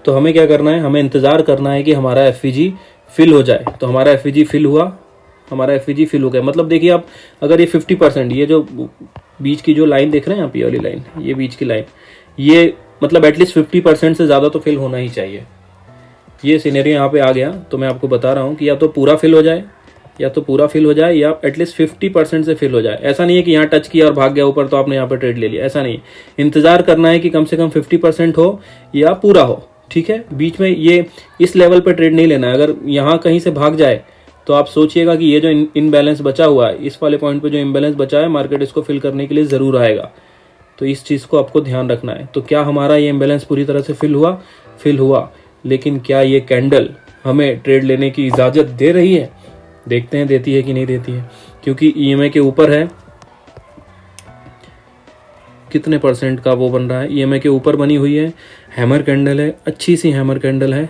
तो हमें क्या करना है, हमें इंतजार करना है कि हमारा एफवीजी फिल हो जाए। तो हमारा एफवीजी फिल हुआ, हमारा एफवीजी फिल हो गया। मतलब देखिए आप, अगर ये 50%, ये जो बीच की जो लाइन देख रहे हैं आप, ये वाली लाइन, ये बीच की लाइन, ये मतलब एटलीस्ट 50% से ज्यादा तो फिल होना ही चाहिए। ये सिनेरियो यहाँ पे आ गया, तो मैं आपको बता रहा हूँ कि या तो पूरा फिल हो जाए, या तो पूरा फिल हो जाए, या एटलीस्ट 50% से फिल हो जाए। ऐसा नहीं है कि यहाँ टच किया और भाग गया ऊपर तो आपने यहाँ पे ट्रेड ले लिया, ऐसा नहीं। इंतजार करना है कि कम से कम 50% हो या पूरा हो, ठीक है। बीच में ये इस लेवल पे ट्रेड नहीं लेना है। अगर यहाँ कहीं से भाग जाए तो आप सोचिएगा कि ये जो इनबैलेंस बचा हुआ है, इस वाले पॉइंट पे जो इनबैलेंस बचा है, मार्केट इसको फिल करने के लिए जरूर आएगा। तो इस चीज को आपको ध्यान रखना है। तो क्या हमारा ये इम्बैलेंस पूरी तरह से फिल हुआ? फिल हुआ। लेकिन क्या ये कैंडल हमें ट्रेड लेने की इजाजत दे रही है? देखते हैं देती है कि नहीं देती है, क्योंकि ईएमए के ऊपर है। कितने परसेंट का वो बन रहा है, ईएमए के ऊपर बनी हुई है, हैमर कैंडल है, अच्छी सी हैमर कैंडल है।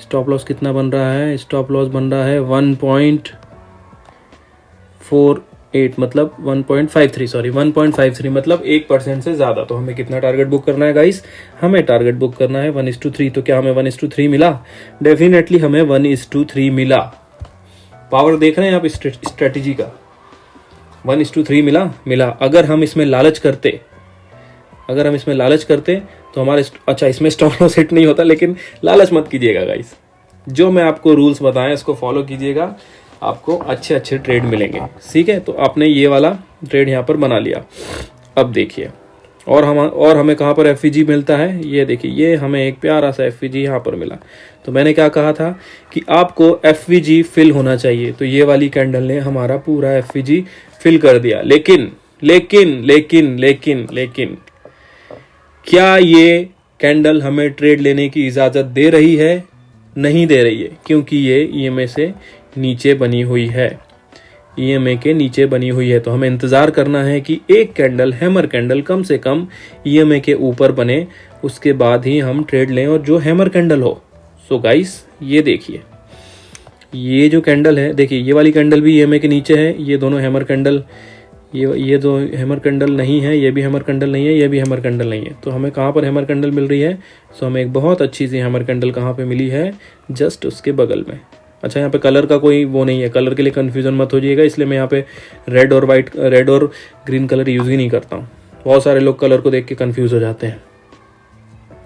स्टॉप लॉस कितना बन रहा है? स्टॉप लॉस बन रहा है 1.48, मतलब 1.53 मतलब 1% से ज्यादा। तो हमें कितना टारगेट बुक करना है गाइस? हमें टारगेट बुक करना है 1:3। तो क्या हमें 1:3 मिला? डेफिनेटली हमें 1:3 मिला। पावर देख रहे हैं आप स्ट्रेटेजी का, 1:3 मिला। अगर हम इसमें लालच करते तो हमारे, अच्छा इसमें स्टॉप लॉस हिट नहीं होता, लेकिन लालच मत कीजिएगा गाइस। जो मैं आपको रूल्स बताएं इसको फॉलो कीजिएगा, आपको अच्छे अच्छे ट्रेड मिलेंगे, ठीक है। तो आपने ये वाला ट्रेड यहाँ पर बना लिया। अब देखिए और हमें कहाँ पर एफवीजी मिलता है, ये देखिए, ये हमें एक प्यारा सा एफवीजी यहाँ पर मिला। तो मैंने क्या कहा था कि आपको एफवीजी फिल होना चाहिए, तो ये वाली कैंडल ने हमारा पूरा एफवीजी फिल कर दिया। लेकिन लेकिन लेकिन लेकिन लेकिन क्या ये कैंडल हमें ट्रेड लेने की इजाजत दे रही है? नहीं दे रही है, क्योंकि ये ईएमए से नीचे बनी हुई है, ईएमए के नीचे बनी हुई है। तो हमें इंतजार करना है कि एक कैंडल, हैमर कैंडल, कम से कम ईएमए के ऊपर बने, उसके बाद ही हम ट्रेड लें, और जो हैमर कैंडल हो। सो गाइस ये देखिए, ये जो कैंडल है, देखिए ये वाली कैंडल भी ईएमए के नीचे है, ये दोनों हैमर कैंडल, ये दो हैमर कैंडल नहीं है, ये भी हैमर कैंडल नहीं है, ये भी हैमर कैंडल नहीं है। तो हमें कहाँ पर हैमर कैंडल मिल रही है? सो हमें एक बहुत अच्छी सी हैमर कैंडल कहाँ पे मिली है? जस्ट उसके बगल में। अच्छा, यहाँ पे कलर का कोई वो नहीं है, कलर के लिए कंफ्यूजन मत हो जाइएगा, इसलिए मैं यहाँ पे रेड और ग्रीन कलर यूज ही नहीं करता हूँ। बहुत सारे लोग कलर को देख के कंफ्यूज हो जाते हैं।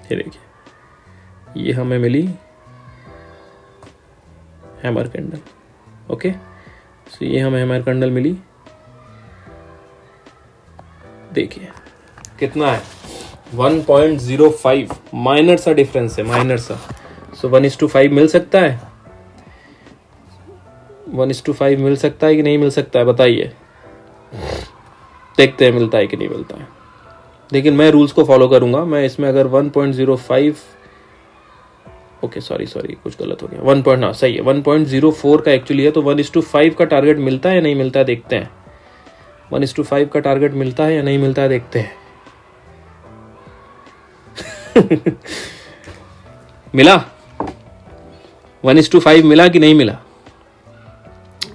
ये देखिए, ये हमें मिली हैमर कैंडल, ओके। सो ये हमें हैमर कैंडल मिली, देखिए कितना है, 1.05, माइनर सा डिफरेंस है, माइनर सा। सो 1:5 मिल सकता है, 1:5 मिल सकता है कि नहीं मिल सकता है, बताइए। देखते हैं मिलता है कि नहीं मिलता है। लेकिन मैं रूल्स को फॉलो करूंगा। मैं इसमें अगर 1.05, ओके सॉरी कुछ गलत हो गया, सही है, 1.04 का एक्चुअली है। तो 1:5 का टारगेट मिलता है या नहीं मिलता है, देखते हैं। 1:5 का टारगेट मिलता है या नहीं मिलता है, देखते हैं। मिला? 1:5 मिला कि नहीं मिला?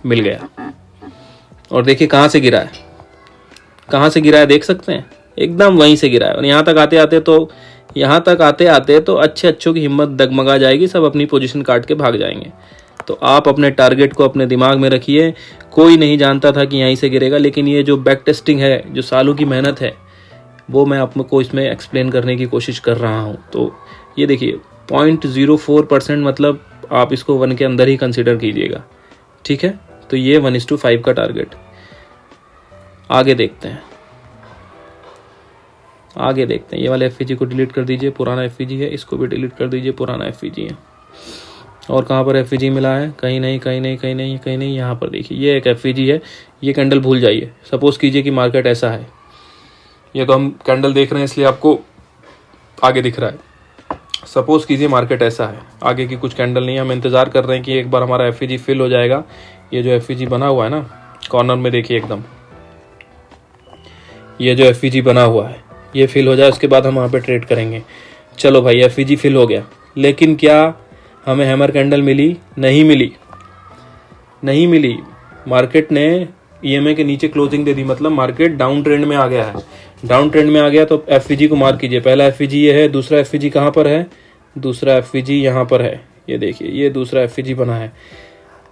मिल गया। और देखिए कहां से गिरा है, कहां से गिरा है देख सकते हैं, एकदम वहीं से गिरा है। और यहाँ तक आते आते तो अच्छों की हिम्मत डगमगा जाएगी, सब अपनी पोजीशन काट के भाग जाएंगे। तो आप अपने टारगेट को अपने दिमाग में रखिए। कोई नहीं जानता था कि यहीं से गिरेगा, लेकिन ये जो बैक टेस्टिंग है, जो सालों की मेहनत है, वो मैं आपको इसमें एक्सप्लेन करने की कोशिश कर रहा हूँ। तो ये देखिए 0.04%, मतलब आप इसको 1 के अंदर ही कंसिडर कीजिएगा, ठीक है। तो ये 1:5 का टारगेट। आगे देखते हैं, ये वाले एफवीजी को डिलीट कर दीजिए, पुराना एफवीजी है, इसको भी डिलीट कर दीजिए, पुराना एफवीजी है। और कहाँ पर एफवीजी मिला है? कहीं नहीं, यहाँ पर देखिए, ये एक एफवीजी है। ये कैंडल भूल जाइए। सपोज कीजिए कि मार्केट ऐसा है, ये तो हम कैंडल देख रहे हैं इसलिए आपको आगे दिख रहा है। सपोज कीजिए मार्केट ऐसा है, आगे की कुछ कैंडल नहीं है, हम इंतज़ार कर रहे हैं कि एक बार हमारा एफईजी फिल हो जाएगा। ये जो एफईजी बना हुआ है ना कॉर्नर में देखिए एकदम, ये जो एफईजी बना हुआ है ये फिल हो जाए, उसके बाद हम वहाँ पे ट्रेड करेंगे। चलो भाई एफईजी फिल हो गया, लेकिन क्या हमें हैमर कैंडल मिली? नहीं मिली, नहीं मिली। मार्केट ने ईएमए के नीचे क्लोजिंग दे दी, मतलब मार्केट डाउन ट्रेंड में आ गया है। डाउन ट्रेंड में आ गया तो एफईजी को मार्क कीजिए। पहला एफईजी ये है, दूसरा एफईजी कहाँ पर है? दूसरा एफईजी यहाँ पर है, ये देखिए ये दूसरा एफईजी बना है।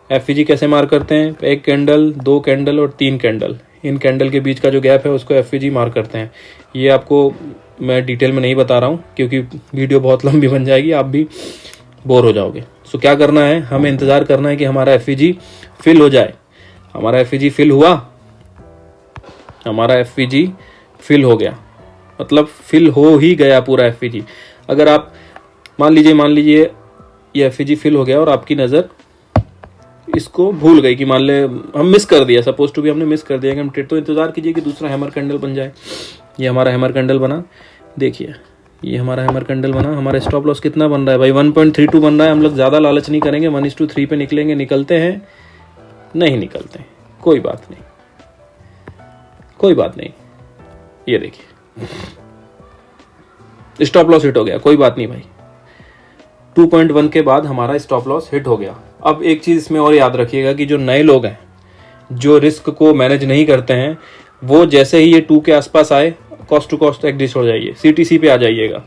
एफईजी कैसे मार्क करते हैं? एक कैंडल, दो कैंडल और तीन कैंडल, इन कैंडल के बीच का जो गैप है उसको एफईजी मार्क करते हैं। ये आपको मैं डिटेल में नहीं बता रहा हूँ क्योंकि वीडियो बहुत लंबी बन जाएगी, आप भी बोर हो जाओगे। सो क्या करना है, हमें इंतजार करना है कि हमारा एफईजी फिल हो जाए। हमारा एफईजी फिल हुआ, हमारा एफईजी फिल हो गया, मतलब फिल हो ही गया पूरा एफईजी। अगर आप मान लीजिए ये एफईजी फिल हो गया और आपकी नज़र इसको भूल गई कि मान ले हम मिस कर दिया, सपोज टू भी हमने मिस कर दिया कि हम ट्रेड, तो इंतजार कीजिए कि दूसरा हैमर कैंडल बन जाए। ये हमारा हैमर कैंडल बना, देखिए ये हमारा हैमर कैंडल बना। हमारा स्टॉप लॉस कितना बन रहा है भाई? 1.32 बन रहा है। हम लोग ज़्यादा लालच नहीं करेंगे, 1:3 पे निकलेंगे। निकलते हैं? नहीं निकलते, कोई बात नहीं, कोई बात नहीं। ये देखिए स्टॉप लॉस हिट हो गया, कोई बात नहीं भाई। 2.1 के बाद हमारा स्टॉप लॉस हिट हो गया। अब एक चीज़ इसमें और याद रखिएगा कि जो नए लोग हैं, जो रिस्क को मैनेज नहीं करते हैं, वो जैसे ही ये 2 के आसपास आए कॉस्ट टू कॉस्ट एग्जिस्ट हो जाइए, सीटीसी पे आ जाइएगा।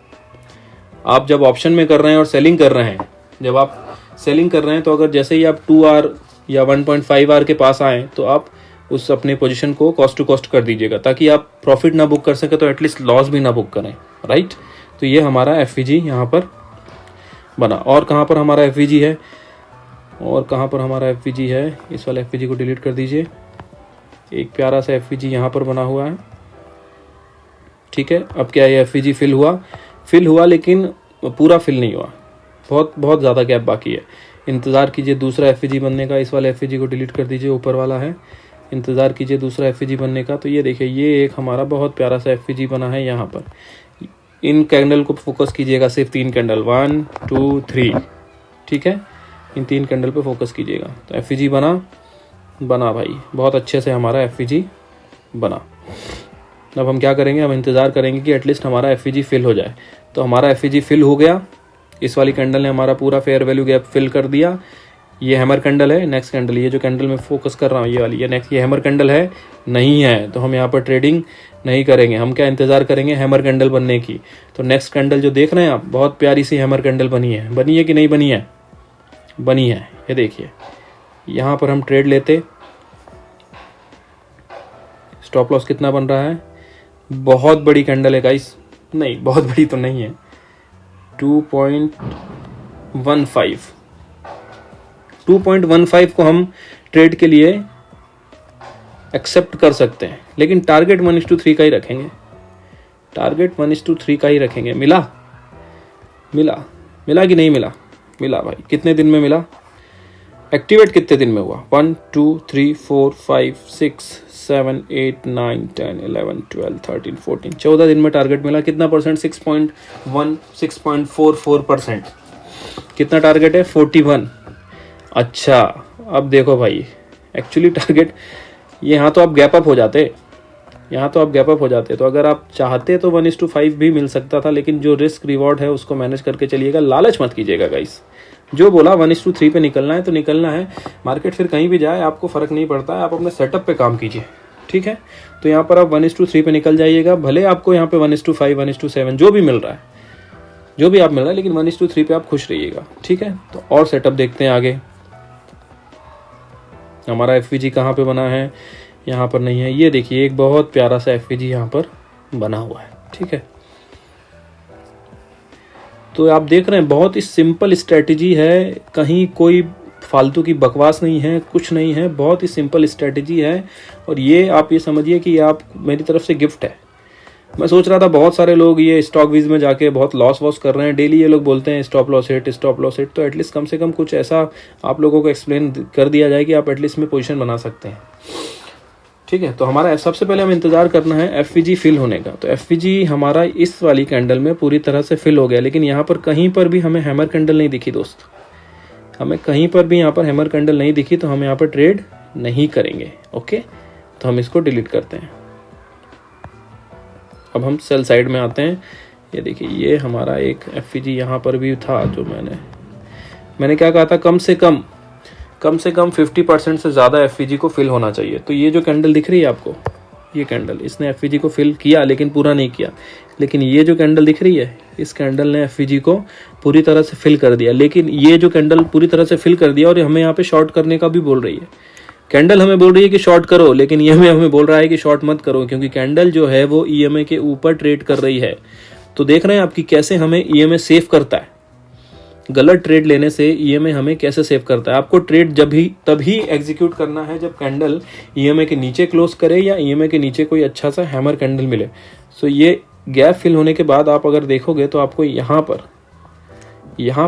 आप जब ऑप्शन में कर रहे हैं और सेलिंग कर रहे हैं, जब आप सेलिंग कर रहे हैं तो अगर जैसे ही आप 2R या 1.5R के पास आए तो आप उस अपने पोजीशन को कॉस्ट टू कॉस्ट कर दीजिएगा, ताकि आप प्रॉफिट ना बुक कर सके तो एटलीस्ट लॉस भी ना बुक करें, राइट। तो ये हमारा एफईजी यहाँ पर बना। और कहाँ पर हमारा एफईजी है? और कहाँ पर हमारा एफईजी है? इस वाले एफईजी को डिलीट कर दीजिए। एक प्यारा सा एफईजी यहाँ पर बना हुआ है, ठीक है। अब क्या ये एफईजी फिल हुआ? फिल हुआ, लेकिन पूरा फिल नहीं हुआ, बहुत ज़्यादा गैप बाकी है। इंतज़ार कीजिए दूसरा एफईजी बनने का। इस वाले एफईजी को डिलीट कर दीजिए, ऊपर वाला है। इंतज़ार कीजिए दूसरा एफईजी बनने का। तो ये देखिए ये एक हमारा बहुत प्यारा सा एफईजी बना है यहाँ पर। इन कैंडल को फोकस कीजिएगा, सिर्फ 3 कैंडल, 1 2 3, ठीक है। इन 3 कैंडल पे फोकस कीजिएगा। तो एफईजी बना भाई, बहुत अच्छे से हमारा एफईजी बना। अब हम क्या करेंगे, हम इंतज़ार करेंगे कि एटलीस्ट हमारा एफईजी फिल हो जाए। तो हमारा एफईजी फिल हो गया, इस वाली कैंडल ने हमारा पूरा फेयर वैल्यू गैप फिल कर दिया। ये हैमर कैंडल है। नेक्स्ट कैंडल, ये जो कैंडल में फोकस कर रहा हूँ ये वाली, ये नेक्स्ट, ये हैमर कैंडल है नहीं है, तो हम यहाँ पर ट्रेडिंग नहीं करेंगे। हम क्या इंतज़ार करेंगे? हैमर कैंडल बनने की। तो नेक्स्ट कैंडल जो देख रहे हैं आप, बहुत प्यारी सी हैमर कैंडल बनी है कि नहीं बनी है? बनी है। ये देखिए यहाँ पर हम ट्रेड लेते, स्टॉप लॉस कितना बन रहा है? बहुत बड़ी कैंडल है गाइस, नहीं बहुत बड़ी तो नहीं है, 2.15। 2.15 को हम ट्रेड के लिए एक्सेप्ट कर सकते हैं, लेकिन टारगेट 1:3 का ही रखेंगे। टारगेट 1:3 का ही रखेंगे। मिला कि नहीं मिला? मिला भाई। कितने दिन में मिला? एक्टिवेट कितने दिन में हुआ? 1 2 3 4 5 6 7 8 9 10 11 12 13 14, 14 दिन में टारगेट मिला। कितना परसेंट? 6.44%। कितना टारगेट है? 41। अच्छा अब देखो भाई, एक्चुअली टारगेट यहाँ तो आप गैप अप हो जाते, तो अगर आप चाहते तो 1:5 भी मिल सकता था, लेकिन जो रिस्क रिवॉर्ड है उसको मैनेज करके चलिएगा। लालच मत कीजिएगा गाइस। जो बोला 1:3 पे निकलना है तो निकलना है। मार्केट फिर कहीं भी जाए आपको फ़र्क नहीं पड़ता है, आप अपने सेटअप पे काम कीजिए, ठीक है। तो यहाँ पर आप 1:3 पे निकल जाइएगा। भले आपको यहाँ पे 1:5 1:7 जो भी मिल रहा है, लेकिन 1:3 पे आप खुश रहिएगा, ठीक है। तो और सेटअप देखते हैं आगे। हमारा एफवीजी कहाँ पे बना है? यहाँ पर नहीं है। ये देखिए एक बहुत प्यारा सा एफवीजी यहाँ पर बना हुआ है, ठीक है। तो आप देख रहे हैं बहुत ही सिंपल स्ट्रेटजी है, कहीं कोई फालतू की बकवास नहीं है, कुछ नहीं है, बहुत ही सिंपल स्ट्रेटजी है। और ये आप ये समझिए कि आप मेरी तरफ से गिफ्ट है। मैं सोच रहा था बहुत सारे लोग ये स्टॉक वीज में जाके बहुत लॉस वॉस कर रहे हैं, डेली ये लोग बोलते हैं स्टॉप लॉस हिट, तो एटलीस्ट कम से कम कुछ ऐसा आप लोगों को एक्सप्लेन कर दिया जाए कि आप एटलीस्ट में पोजीशन बना सकते हैं, ठीक है। तो हमारा सबसे पहले हमें इंतज़ार करना है एफवीजी फिल होने का। तो एफवीजी हमारा इस वाली कैंडल में पूरी तरह से फिल हो गया, लेकिन यहाँ पर कहीं पर भी हमें हैमर कैंडल नहीं दिखी दोस्त, हमें कहीं पर भी यहाँ पर हैमर कैंडल नहीं दिखी, तो हम यहाँ पर ट्रेड नहीं करेंगे। ओके, तो हम इसको डिलीट करते हैं। अब हम सेल साइड में आते हैं। ये देखिए, ये हमारा एक एफवीजी यहाँ पर भी था, जो मैंने क्या कहा था, कम से कम 50% से ज़्यादा एफवीजी को फिल होना चाहिए। तो ये जो कैंडल दिख रही है आपको, ये कैंडल, इसने एफवीजी को फिल किया लेकिन पूरा नहीं किया। लेकिन ये जो कैंडल दिख रही है, इस कैंडल ने एफवीजी को पूरी तरह से फिल कर दिया। लेकिन ये जो कैंडल पूरी तरह से फिल कर दिया और हमें यहाँ पे शॉर्ट करने का भी बोल रही है। कैंडल हमें बोल रही है कि शॉर्ट करो, लेकिन ये हमें बोल रहा है कि शॉर्ट मत करो, क्योंकि कैंडल जो है वो ईएमए के ऊपर ट्रेड कर रही है। तो देख रहे हैं आपकी कैसे हमें ईएमए सेव करता है। गलत ट्रेड लेने से ईएमए हमें कैसे सेव करता है। आपको ट्रेड तभी एग्जीक्यूट करना है जब कैंडल ईएमए के नीचे क्लोज करे या ईएमए के नीचे कोई अच्छा सा हैमर कैंडल मिले। सो ये गैप फिल होने के बाद आप अगर देखोगे तो आपको यहाँ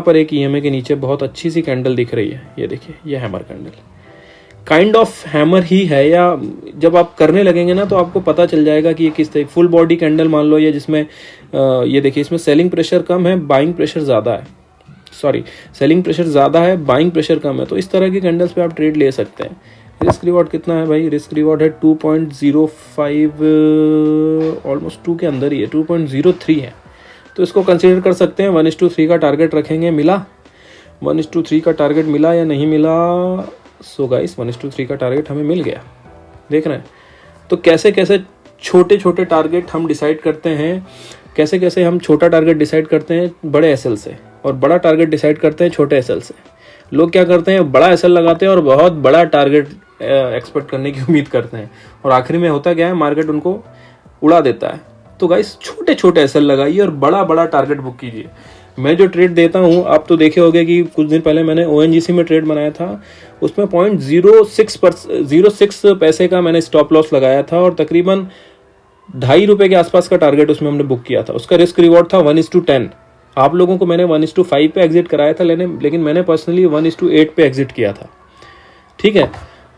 पर एक ईएमए के नीचे बहुत अच्छी सी कैंडल दिख रही है। ये देखिए, ये hammer candle kind of hammer ही है, या जब आप करने लगेंगे ना तो आपको पता चल जाएगा कि ये किस तरह फुल बॉडी कैंडल मान लो, या जिसमें ये देखिए, इसमें सेलिंग प्रेशर कम है, बाइंग प्रेशर ज़्यादा है। सेलिंग प्रेशर ज़्यादा है, बाइंग प्रेशर कम है। तो इस तरह की कैंडल्स पे आप ट्रेड ले सकते हैं। रिस्क रिवॉर्ड कितना है भाई? रिस्क रिवॉर्ड है 2.05, ऑलमोस्ट 2 के अंदर ही है, 2.03 है। तो इसको कंसिडर कर सकते हैं। 1:3 का टारगेट रखेंगे। मिला 1:3 का टारगेट मिला या नहीं मिला? सो गाइस, 1:3 का टारगेट हमें मिल गया। देख रहे हैं तो कैसे कैसे छोटे छोटे टारगेट हम डिसाइड करते हैं, कैसे कैसे हम छोटा टारगेट डिसाइड करते हैं बड़े एसएल से, और बड़ा टारगेट डिसाइड करते हैं छोटे एसएल से। लोग क्या करते हैं, बड़ा एसएल लगाते हैं और बहुत बड़ा टारगेट एक्सपेक्ट करने की उम्मीद करते हैं, और आखिरी में होता क्या है, मार्केट उनको उड़ा देता है। तो गाइस, छोटे छोटे एसएल लगाइए और बड़ा बड़ा टारगेट बुक कीजिए। मैं जो ट्रेड देता हूँ, आप तो देखे होंगे कि कुछ दिन पहले मैंने ओएनजीसी में ट्रेड बनाया था, उसमें 0.06 पैसे का मैंने स्टॉप लॉस लगाया था, और तकरीबन ₹2.5 के आसपास का टारगेट उसमें हमने बुक किया था। उसका रिस्क रिवॉर्ड था 1:10। आप लोगों को मैंने 1:5 पे एग्जिट कराया था, लेकिन मैंने पर्सनली 1:8 पे एग्जिट किया था। ठीक है,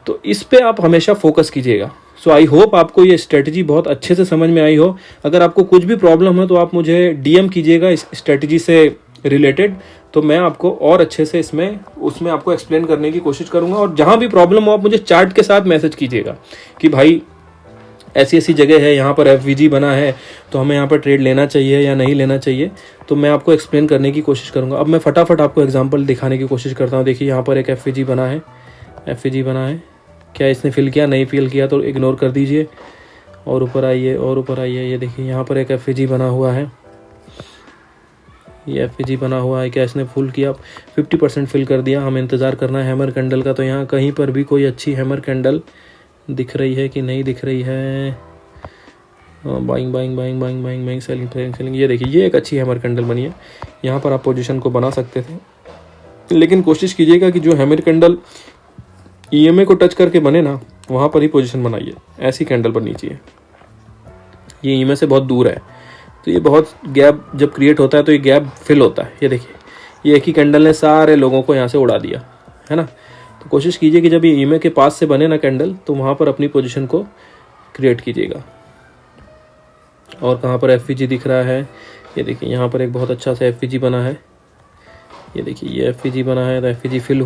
तो इस पे आप हमेशा फोकस कीजिएगा। सो आई होप आपको ये स्ट्रेटजी बहुत अच्छे से समझ में आई हो। अगर आपको कुछ भी प्रॉब्लम है तो आप मुझे डीएम कीजिएगा इस स्ट्रेटजी से रिलेटेड, तो मैं आपको और अच्छे से उसमें आपको एक्सप्लेन करने की कोशिश करूंगा। और जहां भी प्रॉब्लम हो आप मुझे चार्ट के साथ मैसेज कीजिएगा कि भाई ऐसी ऐसी जगह है, यहाँ पर एफवीजी बना है, तो हमें यहाँ पर ट्रेड लेना चाहिए या नहीं लेना चाहिए। तो मैं आपको एक्सप्लेन करने की कोशिश करूंगा। अब मैं फटाफट आपको एग्जांपल दिखाने की कोशिश करता हूँ। देखिए, यहाँ पर एक एफवीजी बना है। क्या इसने फिल किया? नहीं फिल किया तो इग्नोर कर दीजिए और ऊपर आइए। ये देखिए, यहाँ पर एक एफवीजी बना हुआ है। ये एफवीजी बना हुआ है। क्या इसने फुल किया? 50% फिल कर दिया। हमें इंतज़ार करना है हैमर कैंडल का। तो यहाँ कहीं पर भी कोई अच्छी हैमर कैंडल दिख रही है कि नहीं दिख रही है? Buying, selling. ये देखिए, ये एक अच्छी हैमर कैंडल बनी है। यहाँ पर आप पोजीशन को बना सकते थे, लेकिन कोशिश कीजिएगा कि जो हैमर कैंडल ईएमए को टच करके बने ना, वहाँ पर ही पोजीशन बनाइए। ऐसी कैंडल बननी चाहिए। ये ईएमए से बहुत दूर है, तो ये बहुत गैप जब क्रिएट होता है तो ये गैप फिल होता है। ये देखिए, ये एक ही कैंडल ने सारे लोगों को यहाँ से उड़ा दिया है ना। तो कोशिश कीजिए कि जब ये ईएमए के पास से बने ना कैंडल, तो वहाँ पर अपनी पोजीशन को क्रिएट कीजिएगा। और कहाँ पर एफवीजी दिख रहा है? ये देखिए, यहाँ पर एक बहुत अच्छा सा एफवीजी बना है। ये देखिए, ये एफवीजी बना है। तो एफवीजी फिल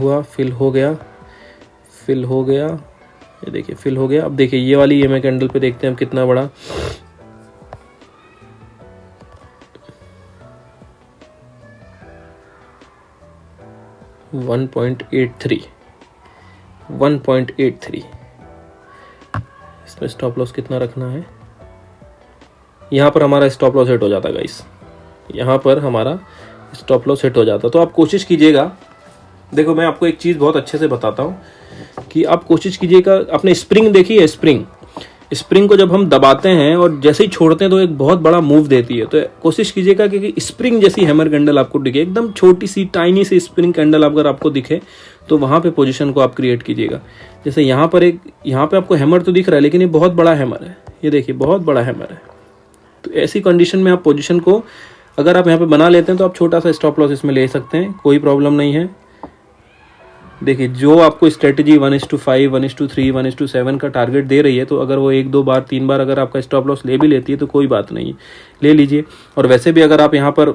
हो गया। ये देखिए, फिल हो गया। अब देखिए, ये वाली ईएमए कैंडल पे देखते हैं हम कितना बड़ा 1.83। इसमें स्टॉप लॉस कितना रखना है? यहाँ पर हमारा स्टॉप लॉस हिट हो जाता है गाइस। यहाँ पर हमारा स्टॉप लॉस हिट हो जाता। तो आप कोशिश कीजिएगा, देखो मैं आपको एक चीज़ बहुत अच्छे से बताता हूँ कि आप कोशिश कीजिएगा, अपने स्प्रिंग देखिए, स्प्रिंग को जब हम दबाते हैं और जैसे ही छोड़ते हैं तो एक बहुत बड़ा मूव देती है। तो कोशिश कीजिएगा कि स्प्रिंग जैसी हैमर कैंडल आपको दिखे, एकदम छोटी सी टाइनी सी स्प्रिंग कैंडल अगर आपको दिखे तो वहाँ पे पोजीशन को आप क्रिएट कीजिएगा। जैसे यहाँ पे आपको हैमर तो दिख रहा है, लेकिन ये बहुत बड़ा हैमर है। ये देखिए, बहुत बड़ा हैमर है। तो ऐसी कंडीशन में आप पोजीशन को अगर आप यहाँ पे बना लेते हैं तो आप छोटा सा स्टॉप लॉस इसमें ले सकते हैं, कोई प्रॉब्लम नहीं है। देखिए जो आपको स्ट्रेटजी 1:5, 1:3, 1:7 का टारगेट दे रही है, तो अगर वो 1-2 बार 3 बार अगर आपका स्टॉप लॉस ले भी लेती है तो कोई बात नहीं, ले लीजिए। और वैसे भी अगर आप यहाँ पर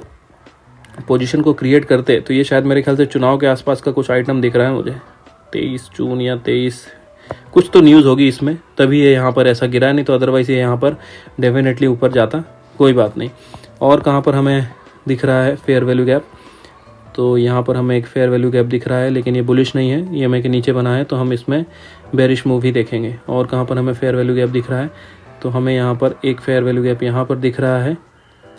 पोजीशन को क्रिएट करते तो ये शायद मेरे ख्याल से चुनाव के आसपास का कुछ आइटम दिख रहा है मुझे, 23 जून या 23, कुछ तो न्यूज़ होगी इसमें, तभी ये यहाँ पर ऐसा गिरा है, नहीं तो अदरवाइज़ ये यहाँ पर डेफिनेटली ऊपर जाता, कोई बात नहीं। और कहाँ पर हमें दिख रहा है फेयर वैल्यू गैप, तो यहाँ पर हमें एक फेयर वैल्यू गैप दिख रहा है, लेकिन ये बुलिश नहीं है, ईएमए के नीचे बना है, तो हम इसमें बेरिश मूव ही देखेंगे। और कहाँ पर हमें फेयर वैल्यू गैप दिख रहा है, तो हमें यहाँ पर एक फेयर वैल्यू गैप यहाँ पर दिख रहा है,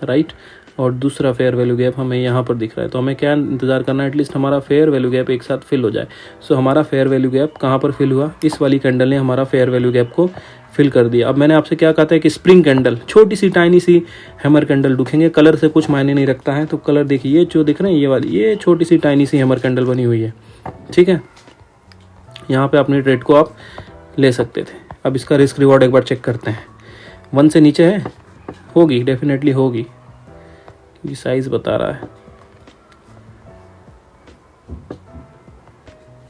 राइट, और दूसरा फेयर वैल्यू गैप हमें यहाँ पर दिख रहा है। तो हमें क्या इंतज़ार करना है, एटलीस्ट हमारा फेयर वैल्यू गैप एक साथ फिल हो जाए। सो हमारा फेयर वैल्यू गैप कहाँ पर फिल हुआ, इस वाली कैंडल ने हमारा फेयर वैल्यू गैप को फिल कर दिया। अब मैंने आपसे क्या कहा था कि स्प्रिंग कैंडल, छोटी सी टाइनी सी हैमर कैंडल दिखेंगे, कलर से कुछ मायने नहीं रखता है। तो कलर देखिए, ये जो दिख रहे हैं ये वाली, ये छोटी सी टाइनी सी हैमर कैंडल बनी हुई है, ठीक है। यहाँ पे अपनी ट्रेड को आप ले सकते थे। अब इसका रिस्क रिवॉर्ड एक बार चेक करते हैं। 1 से नीचे है, होगी, डेफिनेटली होगी, ये साइज बता रहा है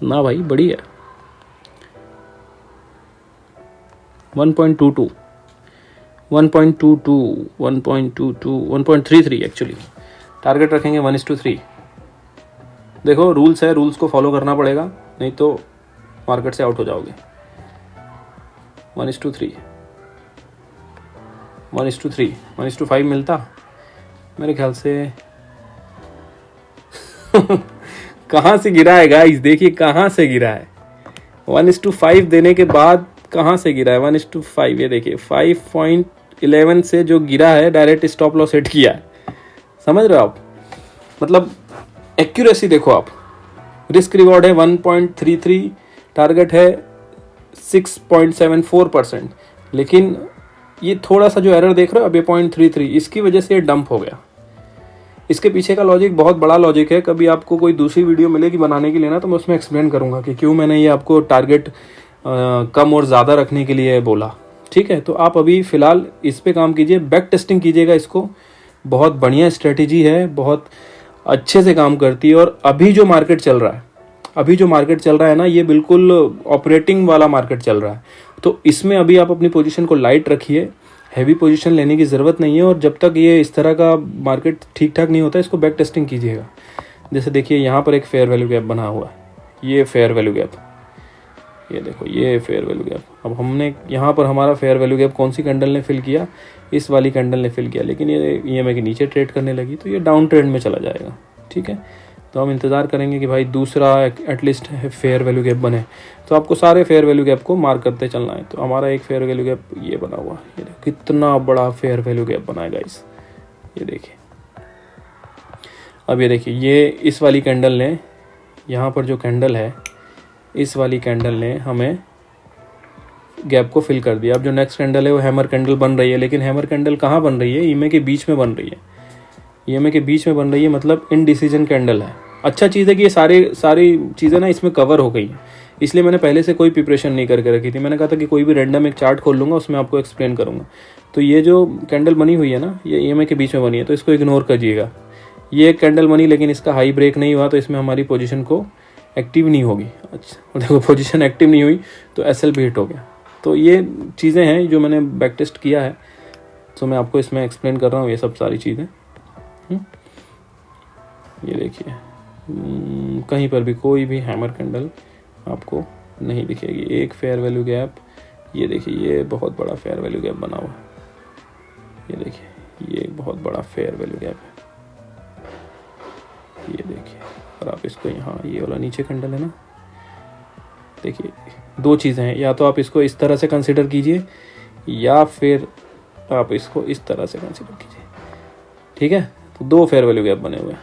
ना भाई, बड़ी है। 1.22, 1.22, 1.22, 1.33 एक्चुअली टारगेट रखेंगे 1:3। देखो रूल्स है, रूल्स को फॉलो करना पड़ेगा, नहीं तो मार्केट से आउट हो जाओगे। 1:3, 1:3, 1:5 मिलता मेरे ख्याल से। कहाँ से गिरा है गाइस, देखिए कहाँ से गिरा है। 1:5 देने के बाद कहाँ से गिरा है 1:5, ये देखिए 5.11 से जो गिरा है, डायरेक्ट स्टॉप लॉस सेट किया है, समझ रहे हो आप। मतलब एक्यूरेसी देखो आप, रिस्क रिवॉर्ड है 1.33, टारगेट है 6.74%, लेकिन ये थोड़ा सा जो एरर देख रहे हो अब, ये 0.33, इसकी वजह से ये डंप हो गया। इसके पीछे का लॉजिक बहुत बड़ा लॉजिक है, कभी आपको कोई दूसरी वीडियो मिलेगी बनाने के लिए ना, तो मैं उसमें एक्सप्लेन करूंगा कि क्यों मैंने ये आपको टारगेट कम और ज़्यादा रखने के लिए बोला, ठीक है। तो आप अभी फ़िलहाल इस पे काम कीजिए, बैक टेस्टिंग कीजिएगा इसको, बहुत बढ़िया स्ट्रेटेजी है, बहुत अच्छे से काम करती है। और अभी जो मार्केट चल रहा है, अभी जो मार्केट चल रहा है ना, ये बिल्कुल ऑपरेटिंग वाला मार्केट चल रहा है, तो इसमें अभी आप अपनी पोजीशन को लाइट रखिए, हैवी पोजीशन लेने की ज़रूरत नहीं है। और जब तक ये इस तरह का मार्केट ठीक ठाक नहीं होता, इसको बैक टेस्टिंग कीजिएगा। जैसे देखिए यहाँ पर एक फेयर वैल्यू गैप बना हुआ है, ये फेयर वैल्यू गैप, ये देखो ये फेयर वैल्यू गैप। अब हमने यहाँ पर हमारा फेयर वैल्यू गैप कौन सी कैंडल ने फिल किया, इस वाली कैंडल ने फिल किया, लेकिन ये ईएमए के नीचे ट्रेड करने लगी, तो ये डाउन ट्रेंड में चला जाएगा, ठीक है। तो हम इंतज़ार करेंगे कि भाई दूसरा एटलीस्ट फेयर वैल्यू गैप बने, तो आपको सारे फेयर वैल्यू गैप को मार्क करते चलना है। तो हमारा एक फेयर वैल्यू गैप ये बना हुआ, ये देखो कितना बड़ा फेयर वैल्यू गैप बना है गाइस, ये देखिए। अब ये देखिए, ये इस वाली कैंडल ने, यहाँ पर जो कैंडल है, इस वाली कैंडल ने हमें गैप को फिल कर दिया। अब जो नेक्स्ट कैंडल है वो हैमर कैंडल बन रही है, लेकिन हैमर कैंडल कहाँ बन रही है, ईएमए के बीच में बन रही है, ईएमए के बीच में बन रही है, मतलब इनडिसीजन कैंडल है। अच्छा चीज़ है कि ये सारी चीज़ें ना इसमें कवर हो गई हैं, इसलिए मैंने पहले से कोई प्रिपरेशन नहीं करके रखी थी। मैंने कहा था कि कोई भी रैंडम एक चार्ट खोल लूँगा, उसमें आपको एक्सप्लेन करूँगा। तो ये जो कैंडल बनी हुई है ना, ये ईएमए के बीच में बनी है, तो इसको इग्नोर करिएगा। ये एक कैंडल बनी, लेकिन इसका हाई ब्रेक नहीं हुआ, तो इसमें हमारी पोजीशन को एक्टिव नहीं होगी। अच्छा देखो, पोजीशन एक्टिव नहीं हुई तो एसएल भी हिट हो गया। तो ये चीज़ें हैं जो मैंने बैक टेस्ट किया है, तो मैं आपको इसमें एक्सप्लेन कर रहा हूँ ये सब सारी चीज़ें। ये देखिए, कहीं पर भी कोई भी हैमर कैंडल आपको नहीं दिखेगी। एक फेयर वैल्यू गैप, ये देखिए ये बहुत बड़ा फेयर वैल्यू गैप बना हुआ है, ये देखिए ये बहुत बड़ा फेयर वैल्यू गैप है, ये देखिए। और आप इसको यहाँ, ये वाला नीचे कैंडल है ना, देखिए दो चीज़ें हैं, या तो आप इसको इस तरह से कंसिडर कीजिए, या फिर आप इसको इस तरह से कंसिडर कीजिए, ठीक है। तो दो फेयर वैल्यू गैप बने हुए हैं।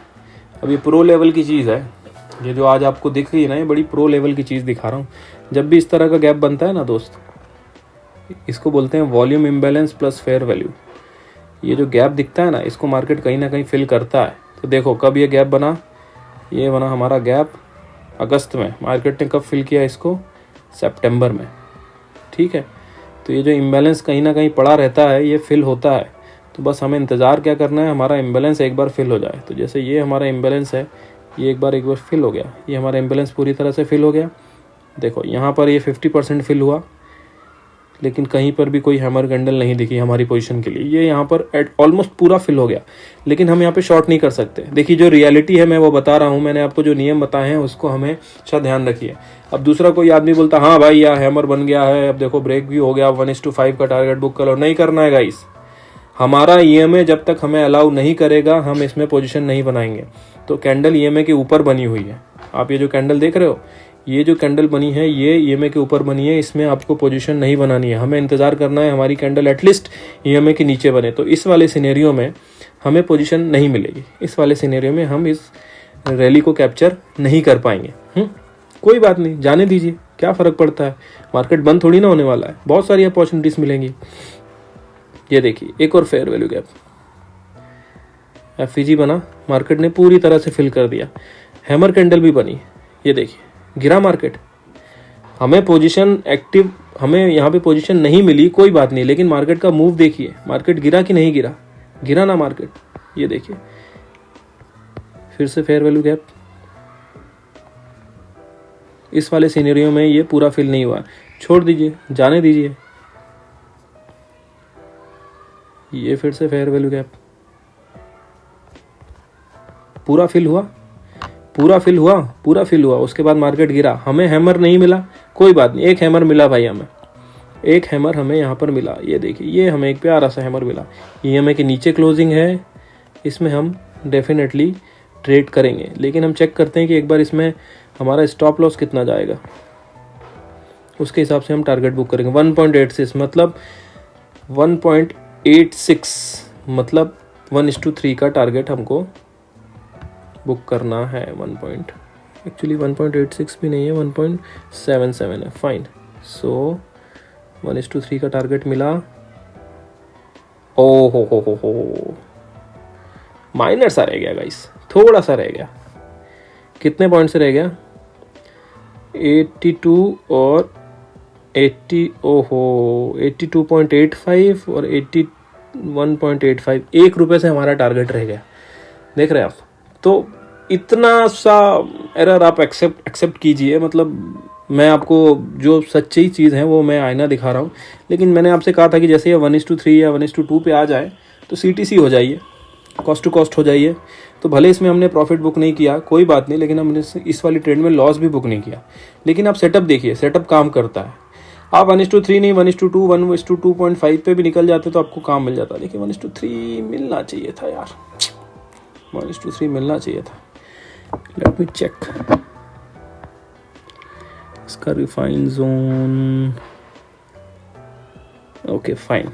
अब ये प्रो लेवल की चीज़ है, ये जो आज आपको दिख रही है ना, ये बड़ी प्रो लेवल की चीज़ दिखा रहा हूँ। जब भी इस तरह का गैप बनता है ना दोस्त, इसको बोलते हैं volume imbalance plus fair value. ये जो गैप दिखता है ना, इसको मार्केट कहीं ना कहीं फिल करता है। तो देखो कब ये गैप बना, ये बना हमारा गैप अगस्त में, मार्केट ने कब फिल किया इसको, सितंबर में, ठीक है। तो ये जो इम्बैलेंस कहीं ना कहीं पड़ा रहता है, ये फिल होता है। तो बस हमें इंतज़ार क्या करना है, हमारा इम्बैलेंस एक बार फिल हो जाए। तो जैसे ये हमारा इम्बैलेंस है, ये एक बार फिल हो गया, ये हमारा इम्बैलेंस पूरी तरह से फिल हो गया। देखो यहाँ पर ये 50% फिल हुआ, लेकिन कहीं पर भी कोई हैमर कैंडल नहीं दिखी हमारी पोजीशन के लिए। ये यहाँ पर ऑलमोस्ट पूरा फिल हो गया, लेकिन हम यहाँ पे शॉर्ट नहीं कर सकते। देखिए जो रियलिटी है मैं वो बता रहा हूँ, मैंने आपको जो नियम बताए हैं उसको हमेशा ध्यान रखिए। अब दूसरा कोई आदमी बोलता हाँ भाई यार हैमर बन गया है, अब देखो ब्रेक भी हो गया, 1:5 का टारगेट बुक कर लो। नहीं करना है गाइस, हमारा ईएमए जब तक हमें अलाउ नहीं करेगा हम इसमें पोजीशन नहीं बनाएंगे। तो कैंडल ईएमए के ऊपर बनी हुई है, आप ये जो कैंडल देख रहे हो, ये जो कैंडल बनी है ये ईएमए के ऊपर बनी है, इसमें आपको पोजीशन नहीं बनानी है। हमें इंतजार करना है हमारी कैंडल एटलीस्ट ईएमए के नीचे बने। तो इस वाले सिनेरियो में हमें पोजीशन नहीं मिलेगी, इस वाले सिनेरियो में हम इस रैली को कैप्चर नहीं कर पाएंगे। कोई बात नहीं, जाने दीजिए, क्या फ़र्क पड़ता है, मार्केट बंद थोड़ी ना होने वाला है, बहुत सारी अपॉर्चुनिटीज़ मिलेंगी। ये देखिए एक और फेयर वैल्यू गैप, एफईजी बना, मार्केट ने पूरी तरह से फिल कर दिया। हैमर कैंडल भी बनी, ये देखिए गिरा मार्केट, हमें पोजीशन एक्टिव, हमें यहाँ पे पोजीशन नहीं मिली, कोई बात नहीं, लेकिन मार्केट का मूव देखिए, मार्केट गिरा कि नहीं गिरा, गिरा ना मार्केट। ये देखिए फिर से फेयर वैल्यू गैप, इस वाले सिनेरियो में ये पूरा फिल नहीं हुआ, छोड़ दीजिए, जाने दीजिए। ये फिर से फेयर वैल्यू गैप, पूरा फिल हुआ, पूरा फिल हुआ, पूरा फिल हुआ, उसके बाद मार्केट गिरा, हमें हैमर नहीं मिला, कोई बात नहीं, एक हैमर मिला भाई, हमें एक हैमर हमें यहाँ पर मिला। ये देखिए ये हमें एक प्यारा सा हैमर मिला, ईएमए के नीचे क्लोजिंग है, इसमें हम डेफिनेटली ट्रेड करेंगे, लेकिन हम चेक करते हैं कि एक बार इसमें हमारा स्टॉप लॉस कितना जाएगा, उसके हिसाब से हम टारगेट बुक करेंगे। 1.86 मतलब 1.86 मतलब 1:3 का टारगेट हमको बुक करना है। एक्चुअली 1.86 भी नहीं है, 1.77 है, फाइन। सो 1:3 का टारगेट मिला। ओ हो माइनर सा रह गया गाइस, थोड़ा सा रह गया। कितने पॉइंट से रह गया, 82 और 80, ओहो 82.85 और 81.85, ₹1 से हमारा टारगेट रह गया, देख रहे हैं आप। तो इतना सा एरर आप एक्सेप्ट कीजिए, मतलब मैं आपको जो सच्ची चीज़ है वो मैं आईना दिखा रहा हूँ। लेकिन मैंने आपसे कहा था कि जैसे ये 1:3 या 1:2 पे आ जाए तो सीटीसी हो जाइए, कॉस्ट टू कॉस्ट हो जाइए। तो भले इसमें हमने प्रॉफिट बुक नहीं किया, कोई बात नहीं, लेकिन हमने इस वाली ट्रेड में लॉस भी बुक नहीं किया। लेकिन आप सेटअप देखिए, सेटअप काम करता है। आप 1:3 नहीं 1:2 1:2.5 पे भी निकल जाते तो आपको काम मिल जाता, लेकिन 1:3 मिलना चाहिए था यार, 1:3 मिलना चाहिए था। लेट मी चेक इसका refine zone, okay fine,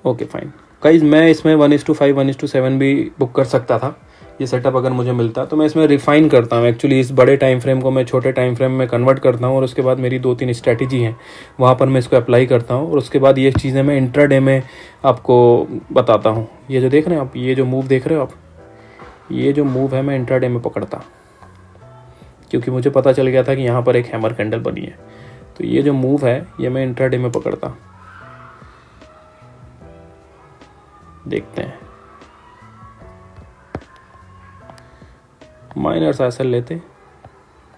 okay fine guys. मैं इसमें 1:5 1:7 भी बुक कर सकता था, ये सेटअप अगर मुझे मिलता। तो मैं इसमें रिफाइन करता हूँ, एक्चुअली इस बड़े टाइम फ्रेम को मैं छोटे टाइम फ्रेम में कन्वर्ट करता हूँ, और उसके बाद मेरी 2-3 स्ट्रैटेजी हैं, वहाँ पर मैं इसको अप्लाई करता हूँ, और उसके बाद ये चीज़ें मैं इंट्राडे में आपको बताता हूँ। ये जो देख रहे हैं आप, ये जो मूव देख रहे हो आप, ये जो मूव है मैं इंट्राडे में पकड़ता, क्योंकि मुझे पता चल गया था कि यहाँ पर एक हैमर कैंडल बनी है। तो ये जो मूव है ये मैं इंट्राडे में पकड़ता। देखते हैं, माइनर सा एसएल लेते।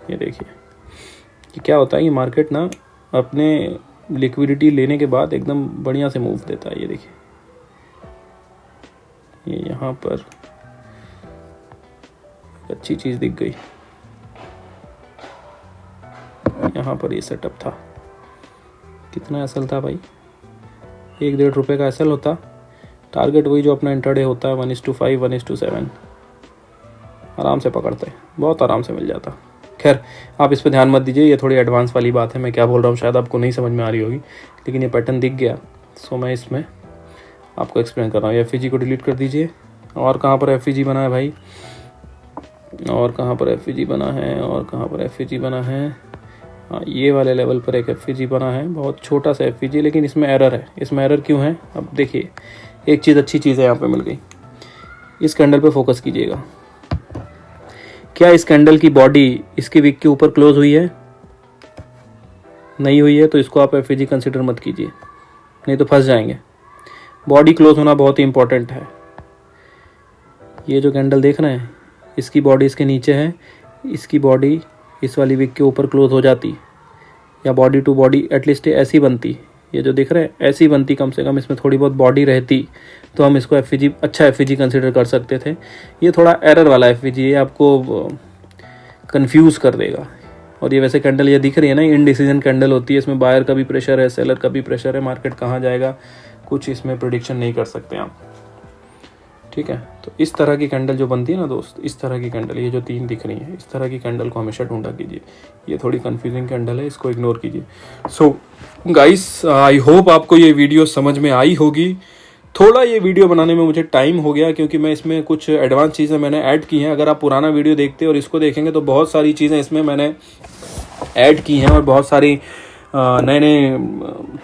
ये देखिए कि क्या होता है कि मार्केट ना अपने लिक्विडिटी लेने के बाद एकदम बढ़िया से मूव देता है। ये देखिए ये यहाँ पर अच्छी चीज़ दिख गई, यहाँ पर ये सेटअप था। कितना एसएल था भाई, ₹1-1.5 का एसएल होता। टारगेट वही जो अपना इंट्राडे होता है, 1:5 1:7, आराम से पकड़ते, बहुत आराम से मिल जाता। खैर आप इस पर ध्यान मत दीजिए, ये थोड़ी एडवांस वाली बात है, मैं क्या बोल रहा हूँ शायद आपको नहीं समझ में आ रही होगी, लेकिन ये पैटर्न दिख गया, सो मैं इसमें आपको एक्सप्लेन कर रहा हूँ। एफईजी को डिलीट कर दीजिए। और कहाँ पर एफईजी बना है भाई, और कहाँ पर एफईजी बना है, और कहाँ पर एफईजी बना है, हाँ ये वाले लेवल पर एक एफईजी बना है, बहुत छोटा सा एफईजी, लेकिन इसमें एरर है। इसमें एरर क्यों है, अब देखिए एक चीज़, अच्छी चीज़ है यहाँ पे मिल गई। इस कैंडल पे फोकस कीजिएगा, क्या इस कैंडल की बॉडी इसके विक के ऊपर क्लोज हुई है, नहीं हुई है, तो इसको आप एफईजी कंसिडर मत कीजिए, नहीं तो फंस जाएंगे। बॉडी क्लोज होना बहुत ही इंपॉर्टेंट है। ये जो कैंडल देख रहे हैं इसकी बॉडी इसके नीचे है, इसकी बॉडी इस वाली विक के ऊपर क्लोज हो जाती, या बॉडी टू बॉडी एटलीस्ट ऐसी बनती, ये जो दिख रहा है ऐसी बनती, कम से कम इसमें थोड़ी बहुत बॉडी रहती, तो हम इसको एफवीजी, अच्छा एफवीजी कंसिडर कर सकते थे। ये थोड़ा एरर वाला एफवीजी है, आपको कंफ्यूज कर देगा। और ये वैसे कैंडल ये दिख रही है ना, इनडिसीजन कैंडल होती है, इसमें बायर का भी प्रेशर है, सेलर का भी प्रेशर है, मार्केट कहाँ जाएगा कुछ इसमें प्रेडिक्शन नहीं कर सकते आप, ठीक है। तो इस तरह की कैंडल जो बनती है ना दोस्त, इस तरह की कैंडल, ये जो 3 दिख रही है, इस तरह की कैंडल को हमेशा ढूंढा कीजिए। ये थोड़ी कंफ्यूजिंग कैंडल है, इसको इग्नोर कीजिए। सो गाइस, आई होप आपको ये वीडियो समझ में आई होगी। थोड़ा ये वीडियो बनाने में मुझे टाइम हो गया, क्योंकि मैं इसमें कुछ एडवांस चीज़ें मैंने ऐड की हैं। अगर आप पुराना वीडियो देखते और इसको देखेंगे तो बहुत सारी चीज़ें इसमें मैंने ऐड की हैं, और बहुत सारी नए नए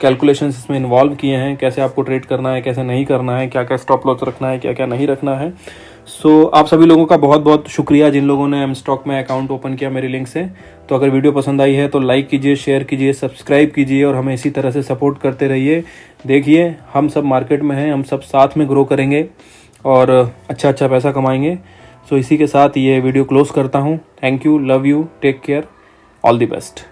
कैलकुलेशंस इसमें इन्वॉल्व किए हैं, कैसे आपको ट्रेड करना है, कैसे नहीं करना है, क्या क्या स्टॉप लॉस रखना है, क्या क्या नहीं रखना है। सो आप सभी लोगों का बहुत बहुत शुक्रिया जिन लोगों ने एमस्टॉक में अकाउंट ओपन किया मेरी लिंक से। तो अगर वीडियो पसंद आई है तो लाइक कीजिए, शेयर कीजिए, सब्सक्राइब कीजिए, और हमें इसी तरह से सपोर्ट करते रहिए। देखिए, हम सब मार्केट में हैं, हम सब साथ में ग्रो करेंगे और अच्छा अच्छा पैसा कमाएंगे। सो इसी के साथ ये वीडियो क्लोज करता हूँ। Thank you, love you, take care, all the best.